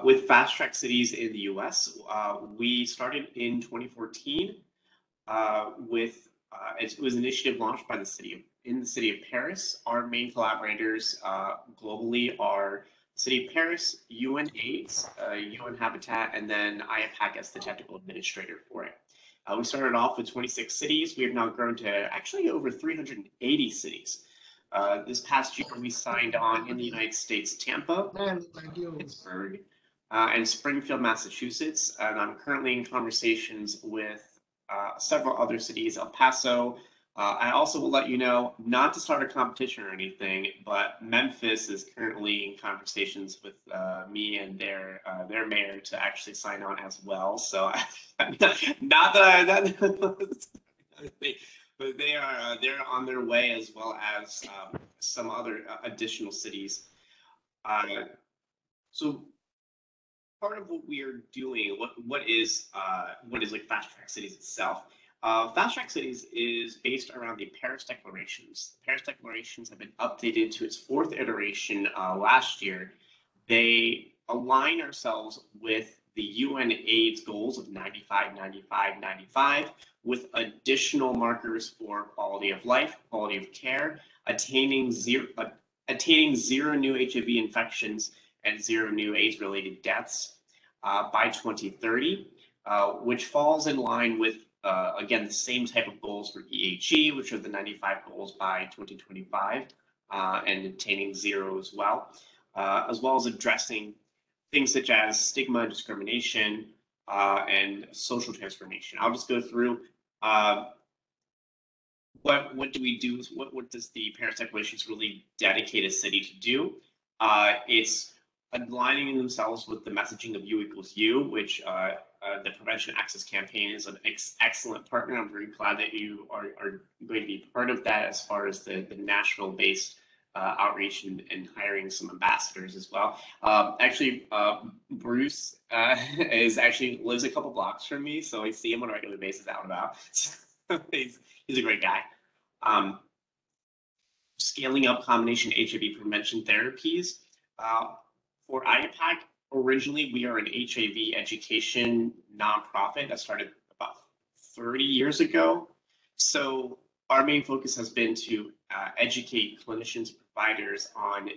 With Fast Track Cities in the US, we started in 2014 with it was an initiative launched by the city of Paris. Our main collaborators globally are the City of Paris, UNAIDS, UN Habitat, and then IAPAC as the technical administrator for it. We started off with 26 cities. We have now grown to actually over 380 cities. This past year, we signed on in the United States, Tampa, Pittsburgh, and Springfield, Massachusetts. And I'm currently in conversations with several other cities, El Paso. I also will let you know, not to start a competition or anything, but Memphis is currently in conversations with me and their mayor to actually sign on as well. So, not that but they're on their way, as well as some other additional cities. So part of what we are doing, what is like Fast Track Cities itself. Fast Track Cities is based around the Paris Declarations. The Paris Declarations have been updated to its 4th iteration last year. They align ourselves with the UN AIDS goals of 95, 95, 95, with additional markers for quality of life, quality of care, attaining zero new HIV infections and 0 new AIDS-related deaths by 2030, which falls in line with, again, the same type of goals for EHE, which are the 95 goals by 2025, and attaining 0 as well as addressing things such as stigma, discrimination, and social transformation. I'll just go through. what do we do? What does the Paris Declarations really dedicate a city to do? It's aligning themselves with the messaging of U equals U, which the Prevention Access Campaign is an excellent partner. I'm very glad that you are going to be part of that as far as the Nashville-based outreach and hiring some ambassadors as well. Actually, Bruce is actually lives a couple blocks from me, so I see him on a regular basis out and about. He's a great guy. Scaling up combination HIV prevention therapies. For IAPAC, originally we are an HIV education nonprofit that started about 30 years ago. So our main focus has been to educate clinicians and providers on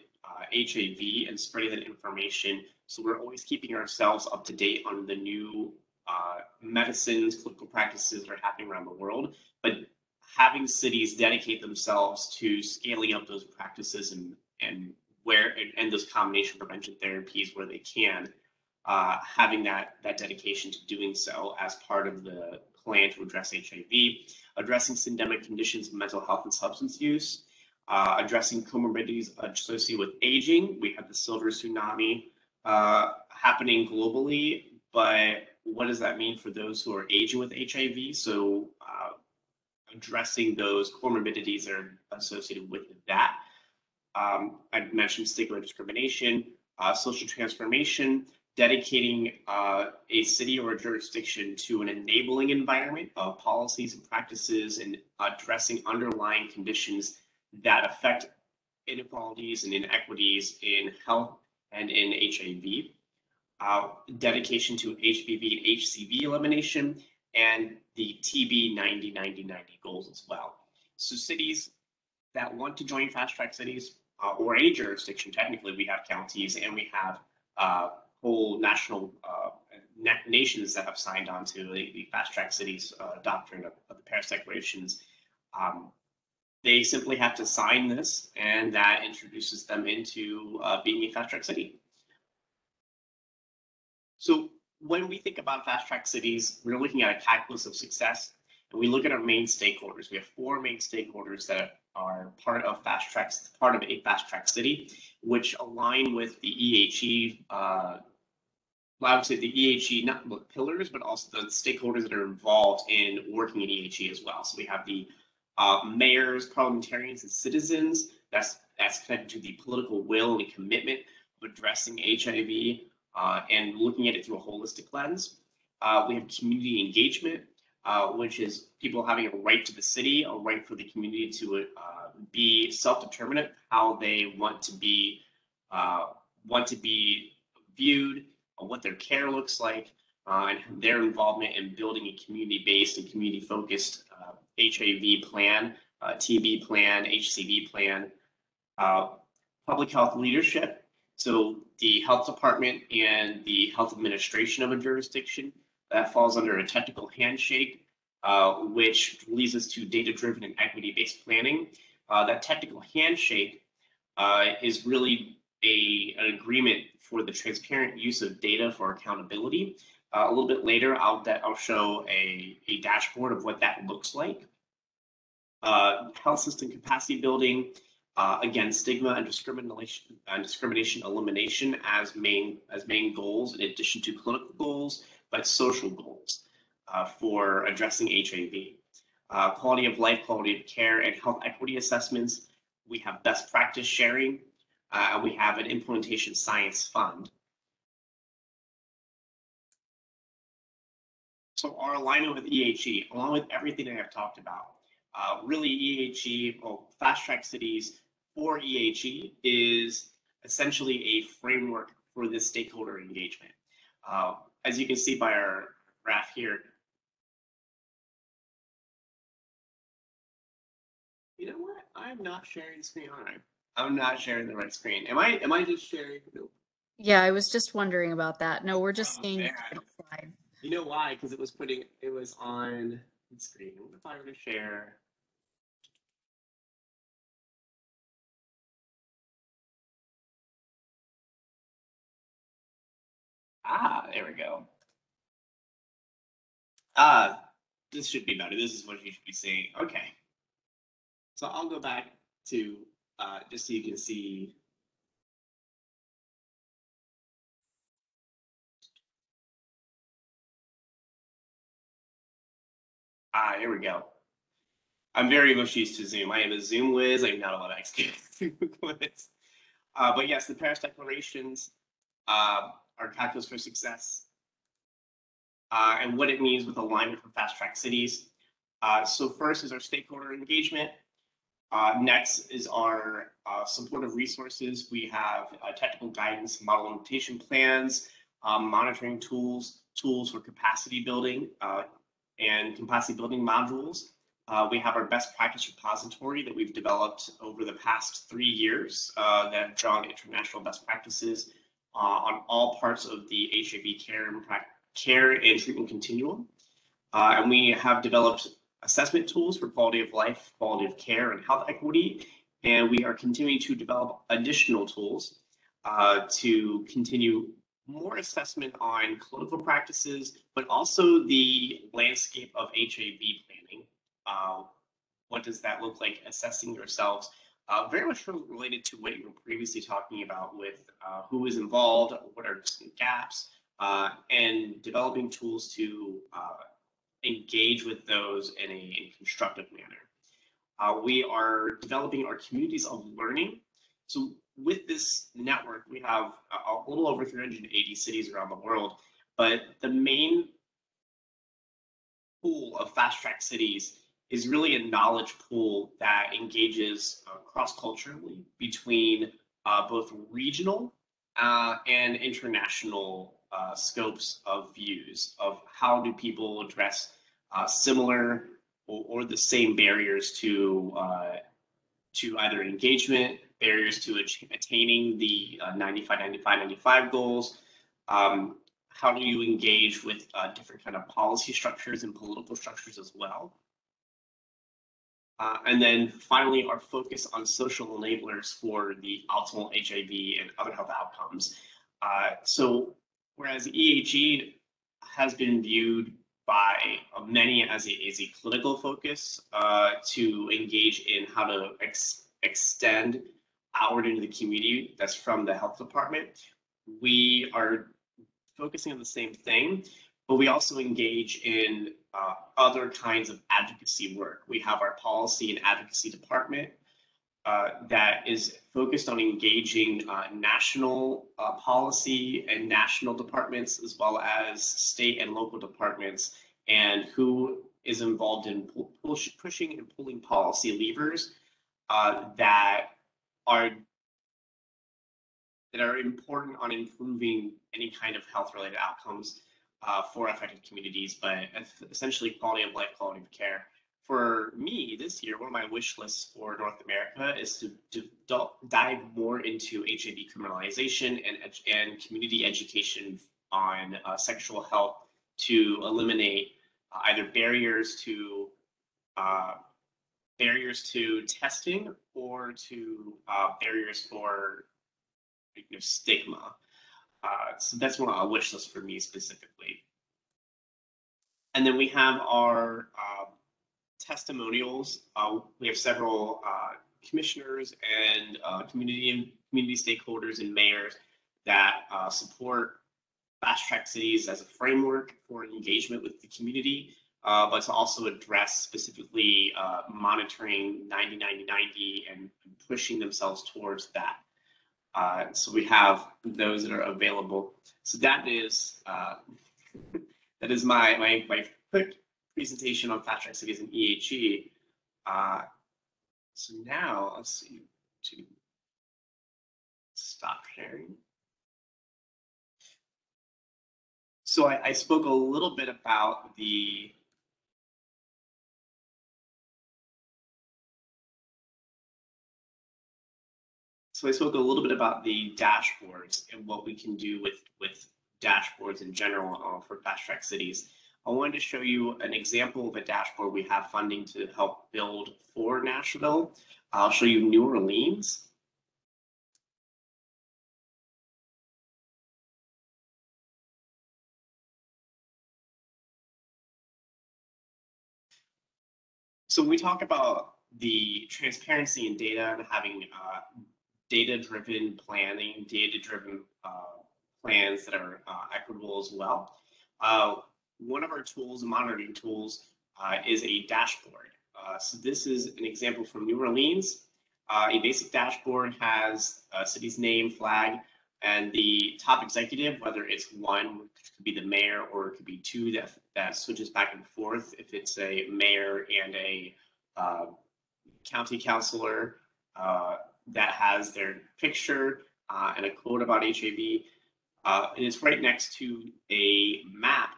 HIV and spreading that information. So we're always keeping ourselves up to date on the new medicines, clinical practices that are happening around the world. But having cities dedicate themselves to scaling up those practices and those combination prevention therapies where they can, having that dedication to doing so as part of the plan to address HIV, addressing syndemic conditions of mental health and substance use, addressing comorbidities associated with aging. We have the silver tsunami happening globally, but what does that mean for those who are aging with HIV? So addressing those comorbidities that are associated with that. I mentioned stigma and discrimination, social transformation, dedicating a city or a jurisdiction to an enabling environment of policies and practices and addressing underlying conditions that affect inequalities and inequities in health and in HIV. Dedication to HPV and HCV elimination, and the TB 90-90-90 goals as well. So cities that want to join Fast Track Cities, or any jurisdiction, technically we have counties and we have whole national nations that have signed on to the Fast Track Cities doctrine of the Paris Declarations. They simply have to sign this, and that introduces them into being a Fast Track City. So when we think about Fast Track Cities, we're looking at a calculus of success, and we look at our main stakeholders. We have 4 main stakeholders that are part of a Fast Track City, which align with the EHE. I would say the EHE, not pillars, but also the stakeholders that are involved in working in EHE as well. So we have the mayors, parliamentarians, and citizens. That's connected to the political will and commitment of addressing HIV. And looking at it through a holistic lens. We have community engagement, which is people having a right to the city, a right for the community to be self-determinant, how they want to be viewed, what their care looks like, and their involvement in building a community-based and community-focused HIV plan, TB plan, HCV plan, public health leadership. So the health department and the health administration of a jurisdiction, that falls under a technical handshake, which leads us to data-driven and equity-based planning. That technical handshake is really an agreement for the transparent use of data for accountability. A little bit later, I'll show a dashboard of what that looks like. Health system capacity building, again, stigma and discrimination elimination as main goals, in addition to clinical goals, but social goals for addressing HIV. Quality of life, quality of care, and health equity assessments. We have best practice sharing, and we have an implementation science fund. So our alignment with EHE, along with everything I have talked about, really EHE, well, Fast Track Cities for EHE is essentially a framework for this stakeholder engagement. As you can see by our graph here, you know what? I'm not sharing screen, aren't I? I'm not sharing the right screen. Am I just sharing? No. Yeah, I was just wondering about that. No, we're just seeing the title slide. You know why? Because it was on the screen. What if I were to share? There we go. This should be better. This is what you should be seeing. Okay. So I'll go back to just so you can see. Here we go. I'm very much used to Zoom. I am a Zoom whiz. I'm not a lot of Zoom whiz. But yes, the Paris declarations are calculus for success, and what it means with alignment for fast track cities. So first is our stakeholder engagement. Next is our supportive resources. We have technical guidance, model implementation plans, monitoring tools for capacity building and capacity building modules. We have our best practice repository that we've developed over the past 3 years that have drawn international best practices on all parts of the HIV care and treatment continuum. And we have developed assessment tools for quality of life, quality of care, and health equity. And we are continuing to develop additional tools to continue more assessment on clinical practices, but also the landscape of HIV planning. What does that look like, assessing yourselves? Very much related to what you were previously talking about with who is involved, what are some gaps, and developing tools to engage with those in a constructive manner. We are developing our communities of learning. So with this network, we have a little over 380 cities around the world, but the main pool of fast track cities is really a knowledge pool that engages cross-culturally between both regional and international scopes of views of how do people address similar or the same barriers to either engagement, barriers to attaining the 95 goals. How do you engage with different kind of policy structures and political structures as well? And then finally, our focus on social enablers for the optimal HIV and other health outcomes. So whereas EHE has been viewed by many as a clinical focus to engage in how to extend outward into the community that's from the health department, we are focusing on the same thing, but we also engage in other kinds of advocacy work. We have our policy and advocacy department that is focused on engaging national policy and national departments, as well as state and local departments, and who is involved in pushing and pulling policy levers that are important on improving any kind of health-related outcomes for affected communities, but essentially quality of life, quality of care. For me this year, one of my wish lists for North America is to dive more into HIV criminalization and community education on sexual health to eliminate either barriers to testing or to barriers for stigma. So that's one of a wish list for me specifically. And then we have our testimonials. We have several commissioners and community stakeholders and mayors that support fast track cities as a framework for engagement with the community, but to also address specifically monitoring 90-90-90 and pushing themselves towards that. So we have those that are available. So that is my quick presentation on fast track cities and EHE. So now let's see to stop sharing. So I spoke a little bit about the dashboards and what we can do with dashboards in general for fast track cities. I wanted to show you an example of a dashboard we have funding to help build for Nashville. I'll show you New Orleans. So when we talk about the transparency in data and having data-driven planning, data-driven plans that are equitable as well. One of our tools, monitoring tools, is a dashboard. So this is an example from New Orleans. A basic dashboard has a city's name, flag, and the top executive, whether it's one, which could be the mayor, or it could be two that switches back and forth. If it's a mayor and a county councilor that has their picture and a quote about HIV. And it's right next to a map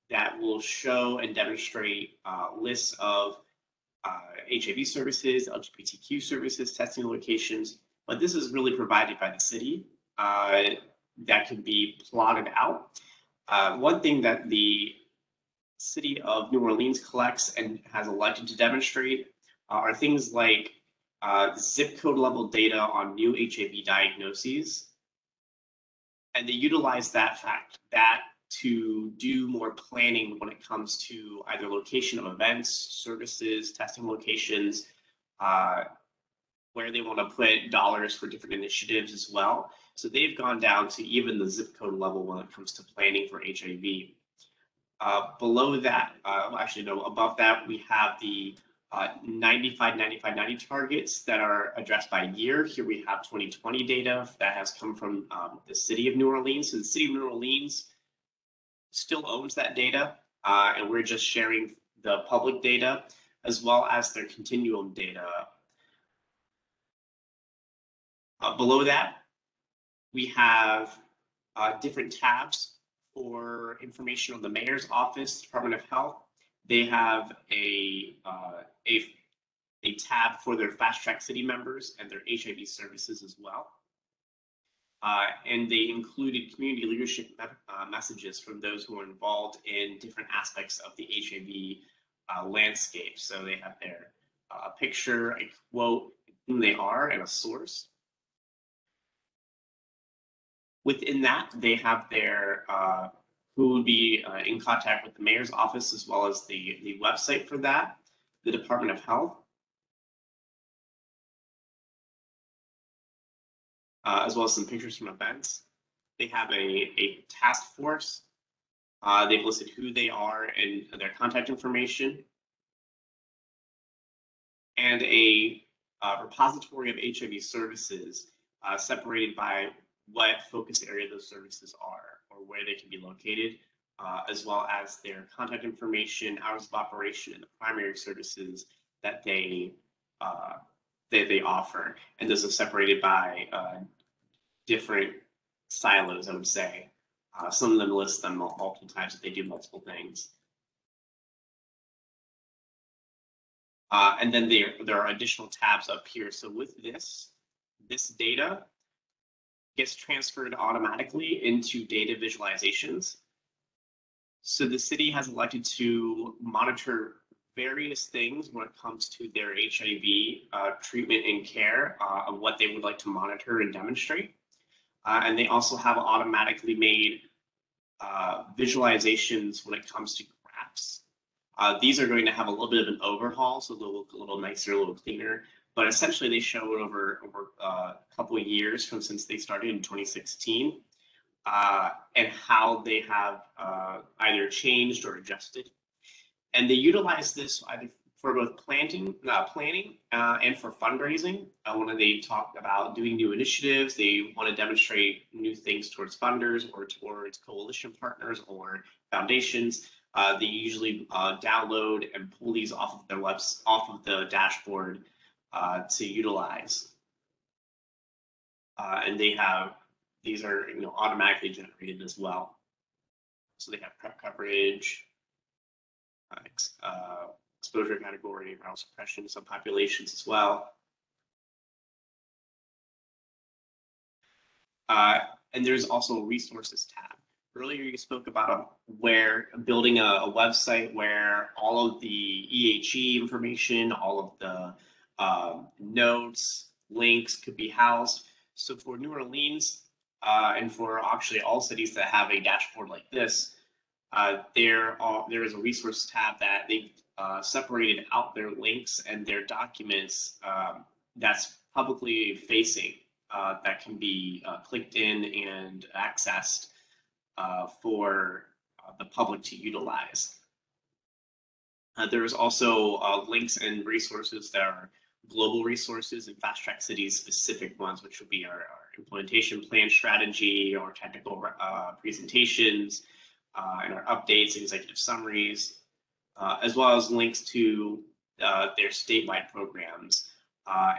that will show and demonstrate lists of HIV services, LGBTQ services, testing locations. But this is really provided by the city that can be plotted out. One thing that the city of New Orleans collects and has elected to demonstrate are things like zip code level data on new HIV diagnoses. And they utilize that to do more planning when it comes to either location of events, services, testing locations, where they want to put dollars for different initiatives as well. So they've gone down to even the zip code level when it comes to planning for HIV. Below that, above that, we have the 95, 95, 90 targets that are addressed by year. Here we have 2020 data that has come from the city of New Orleans. So the city of New Orleans still owns that data, and we're just sharing the public data as well as their continuum data. Below that, we have different tabs for information on the mayor's office, Department of Health. They have a tab for their Fast Track City members and their HIV services as well. And they included community leadership messages from those who are involved in different aspects of the HIV landscape. So they have their picture, a quote, who they are, and a source. Within that, they have their who would be in contact with the mayor's office, as well as the website for that, the Department of Health, as well as some pictures from events. They have a task force. They've listed who they are and their contact information, and a repository of HIV services separated by what focus area those services are or where they can be located, as well as their contact information, hours of operation, and the primary services that they offer. And those are separated by different silos, I would say. Some of them list them multiple times if they do multiple things. And then there are additional tabs up here. So with this data gets transferred automatically into data visualizations. So the city has elected to monitor various things when it comes to their HIV treatment and care of what they would like to monitor and demonstrate. And they also have automatically made visualizations when it comes to graphs. These are going to have a little bit of an overhaul, so they'll look a little nicer, a little cleaner. But essentially, they show it over a couple of years since they started in 2016, and how they have either changed or adjusted. And they utilize this either for both planning and for fundraising. When they talk about doing new initiatives, they want to demonstrate new things towards funders or towards coalition partners or foundations. They usually download and pull these off of their off of the dashboard to utilize. And these are automatically generated as well. So they have PrEP coverage, exposure category, viral suppression, subpopulations as well. And there's also a resources tab. Earlier you spoke about building a website where all of the EHE information, all of the notes, links could be housed. So for New Orleans, and for actually all cities that have a dashboard like this, there is a resource tab that separated out their links and their documents that's publicly facing that can be clicked in and accessed for the public to utilize. There's also links and resources that are global resources and Fast Track Cities specific ones, which will be our implementation plan strategy, our technical presentations, and our updates and executive summaries, as well as links to their statewide programs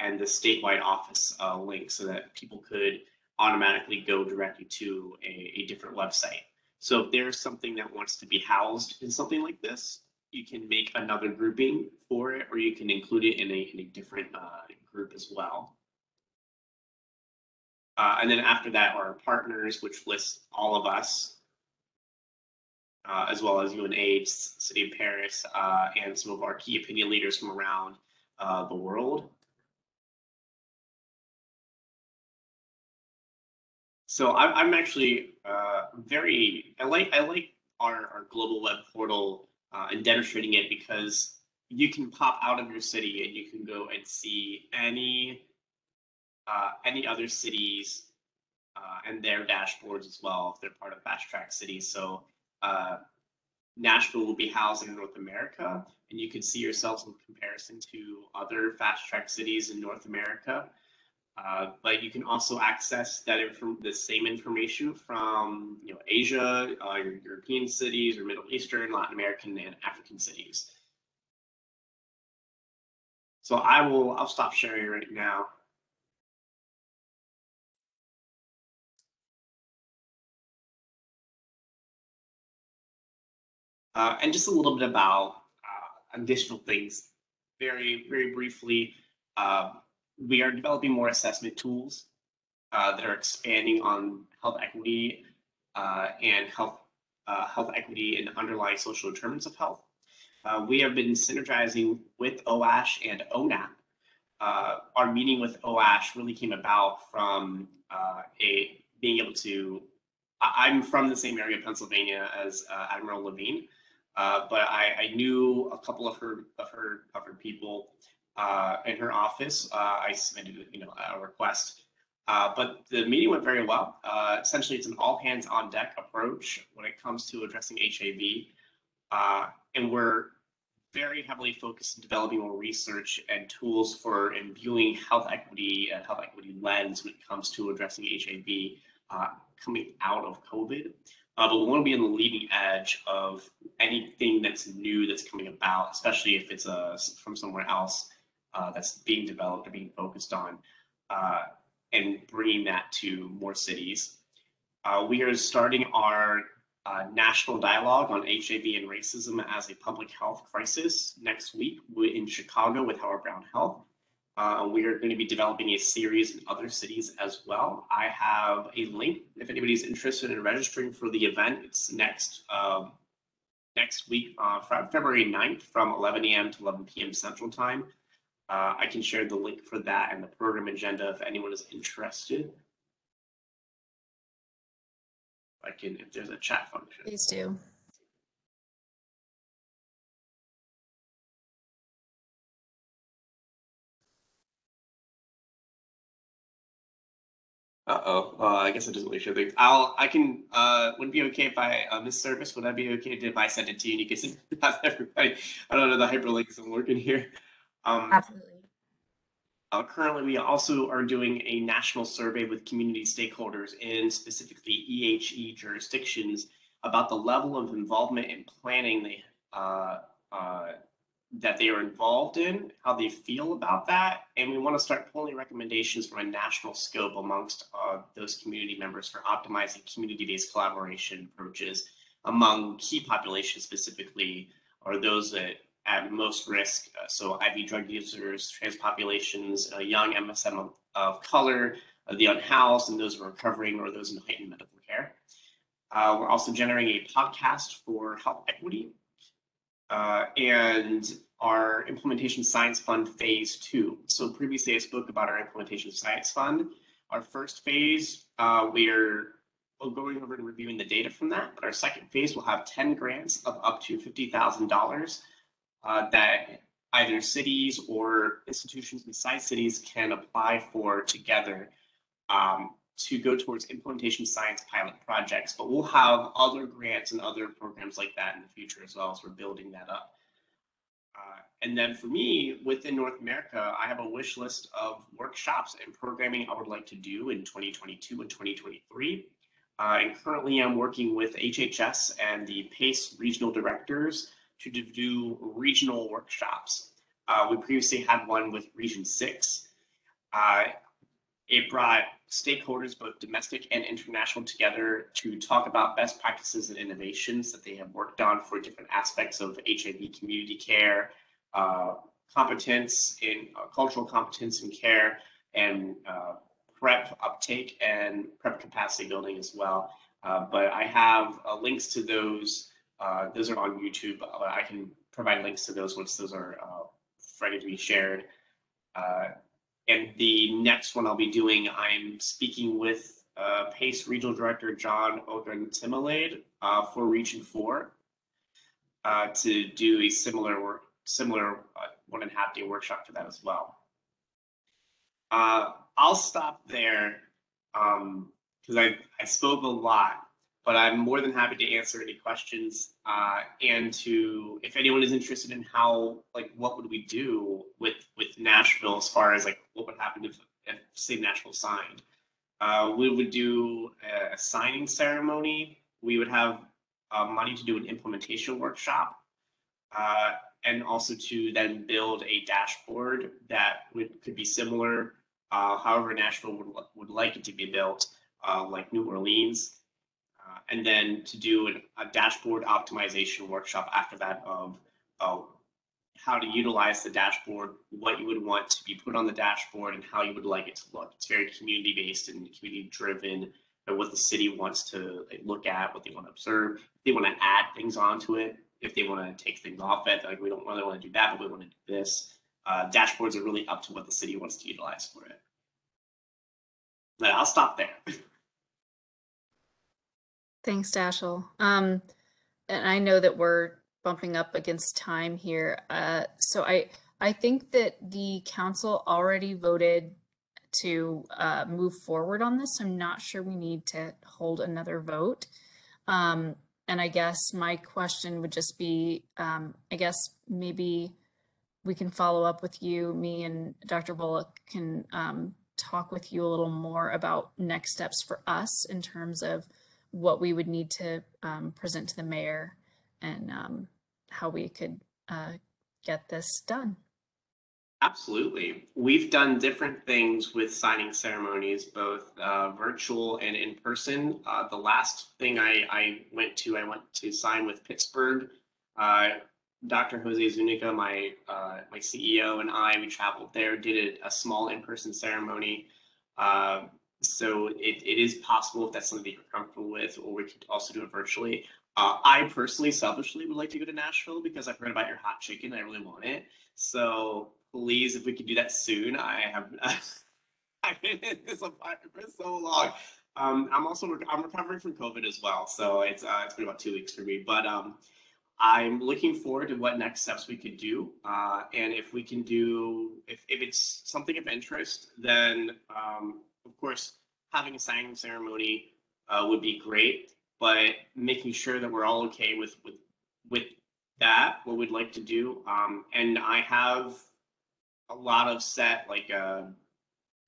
and the statewide office link so that people could automatically go directly to a different website. So if there's something that wants to be housed in something like this, you can make another grouping for it, or you can include it in a different group as well. And then after that are partners, which lists all of us, as well as UNH, City of Paris, and some of our key opinion leaders from around the world. So I'm actually I like our global web portal and demonstrating it because you can pop out of your city and you can go and see any other cities and their dashboards as well if they're part of Fast Track Cities. So Nashville will be housed in North America, and you can see yourselves in comparison to other Fast Track Cities in North America. But you can also access that the same information from Asia, your European cities, your Middle Eastern, Latin American, and African cities. So I'll stop sharing right now. And just a little bit about additional things, very briefly. We are developing more assessment tools that are expanding on health equity and health equity and underlying social determinants of health. We have been synergizing with OASH and ONAP. Our meeting with OASH really came about from being able to. I'm from the same area of Pennsylvania as Admiral Levine, but I knew a couple of her people in her office. I submitted a request, but the meeting went very well. Essentially, it's an all hands on deck approach when it comes to addressing HIV, and we're very heavily focused on developing more research and tools for imbuing health equity and health equity lens when it comes to addressing HIV coming out of COVID. But we want to be on the leading edge of anything that's new that's coming about, especially if it's from somewhere else that's being developed or being focused on, and bringing that to more cities. We are starting our national dialogue on HIV and racism as a public health crisis next week in Chicago with Howard Brown Health. We are going to be developing a series in other cities as well. I have a link if anybody's interested in registering for the event. It's next week, February 9th from 11 a.m. to 11 p.m. Central Time. I can share the link for that and the program agenda if anyone is interested. If there's a chat function. Please do. I guess it doesn't really show things. Would it be okay if I miss service? Would that be okay if I send it to you and you can send it out to everybody? I don't know, the hyperlink isn't working here. Absolutely. Currently, we also are doing a national survey with community stakeholders in specifically EHE jurisdictions about the level of involvement and planning that they are involved in, how they feel about that, and we want to start pulling recommendations from a national scope amongst those community members for optimizing community-based collaboration approaches among key populations specifically, or those that at most risk, so IV drug users, trans populations, young MSM of color, the unhoused, and those who are recovering or those in heightened medical care. We're also generating a podcast for health equity and our Implementation Science Fund Phase 2. So previously I spoke about our Implementation Science Fund. Our first phase, we're going over and reviewing the data from that, but our second phase will have 10 grants of up to $50,000 that either cities or institutions inside cities can apply for together to go towards implementation science pilot projects. But we'll have other grants and other programs like that in the future as well as we're building that up. And then for me, within North America, I have a wish list of workshops and programming I would like to do in 2022 and 2023. And currently I'm working with HHS and the PACE regional directors to do regional workshops. We previously had one with Region 6. It brought stakeholders, both domestic and international, together to talk about best practices and innovations that they have worked on for different aspects of HIV community care, competence in cultural competence in care, and PrEP uptake and PrEP capacity building as well. But I have links to those. Those are on YouTube. I can provide links to those once those are ready to be shared. And the next one I'll be doing, I'm speaking with PACE Regional Director John Oguntimilade for Region 4 to do a similar 1.5-day workshop to that as well. I'll stop there because I spoke a lot, but I'm more than happy to answer any questions and to, if anyone is interested in how, like, what would we do with Nashville as far as like what would happen if say Nashville signed. We would do a signing ceremony. We would have money to do an implementation workshop and also to then build a dashboard that could be similar, however Nashville would like it to be built, like New Orleans. And then to do a dashboard optimization workshop after that of how to utilize the dashboard, what you would want to be put on the dashboard, and how you would like it to look. It's very community-based and community-driven, and what the city wants to look at, what they want to observe. If they want to add things onto it, if they want to take things off it, like we don't really want to do that, but we want to do this. Dashboards are really up to what the city wants to utilize for it. But I'll stop there. Thanks, Dashel. And I know that we're bumping up against time here. So I think that the council already voted to move forward on this. I'm not sure we need to hold another vote. And I guess my question would just be, I guess maybe we can follow up with you, me and Dr. Bullock can talk with you a little more about next steps for us in terms of what we would need to present to the mayor and how we could get this done. Absolutely. We've done different things with signing ceremonies, both virtual and in person. The last thing I went to sign with Pittsburgh. Dr. Jose Zuniga, my CEO, and we traveled there, did a small in-person ceremony. So it is possible if that's something you're comfortable with, or we could also do it virtually. I personally, selfishly, would like to go to Nashville because I've heard about your hot chicken. I really want it. So please, if we could do that soon. I've been in this apartment for so long. I'm recovering from COVID as well, so it's been about 2 weeks for me. But I'm looking forward to what next steps we could do, and if we can do, if it's something of interest, then of course having a signing ceremony would be great. But making sure that we're all okay with that, what we'd like to do, and I have a lot of set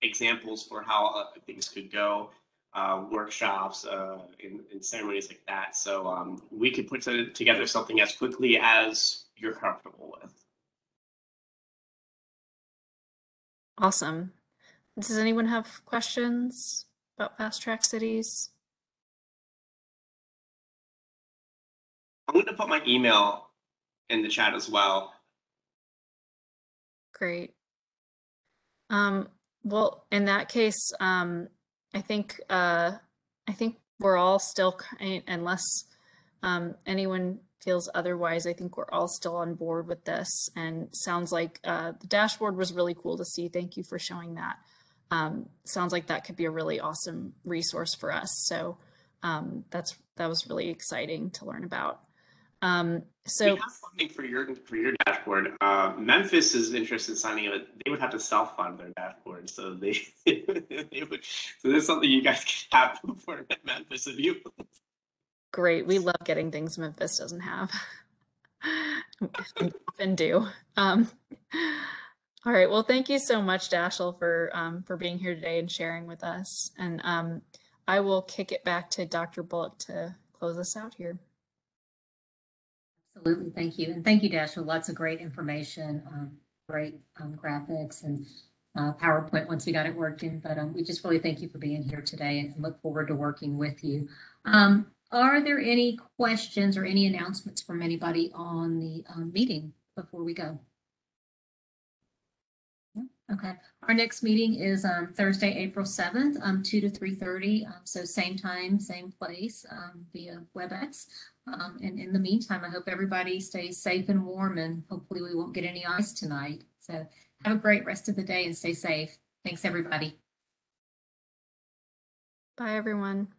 examples for how things could go, workshops and ceremonies like that. So we could put together something as quickly as you're comfortable with. Awesome. Does anyone have questions about Fast Track Cities? I'm going to put my email in the chat as well. Great. Well, in that case, I think we're all still, unless anyone feels otherwise, I think we're all still on board with this. And sounds like the dashboard was really cool to see. Thank you for showing that. Sounds like that could be a really awesome resource for us. So that was really exciting to learn about. So we have something for your dashboard. Memphis is interested in signing up. They would have to self-fund their dashboard, so they would. So this is something you guys could have for Memphis if you. great. We love getting things Memphis doesn't have. And often do. All right. Well, thank you so much, Dashiell, for being here today and sharing with us. And I will kick it back to Dr. Bullock to close us out here. Absolutely. Thank you. And thank you, Dashiell. Lots of great information, great graphics and PowerPoint once we got it working. But we just really thank you for being here today and look forward to working with you. Are there any questions or any announcements from anybody on the meeting before we go? Okay. Our next meeting is Thursday, April 7th, 2 to 3:30. So same time, same place via WebEx. And in the meantime, I hope everybody stays safe and warm, and hopefully we won't get any ice tonight. So have a great rest of the day and stay safe. Thanks, everybody. Bye, everyone.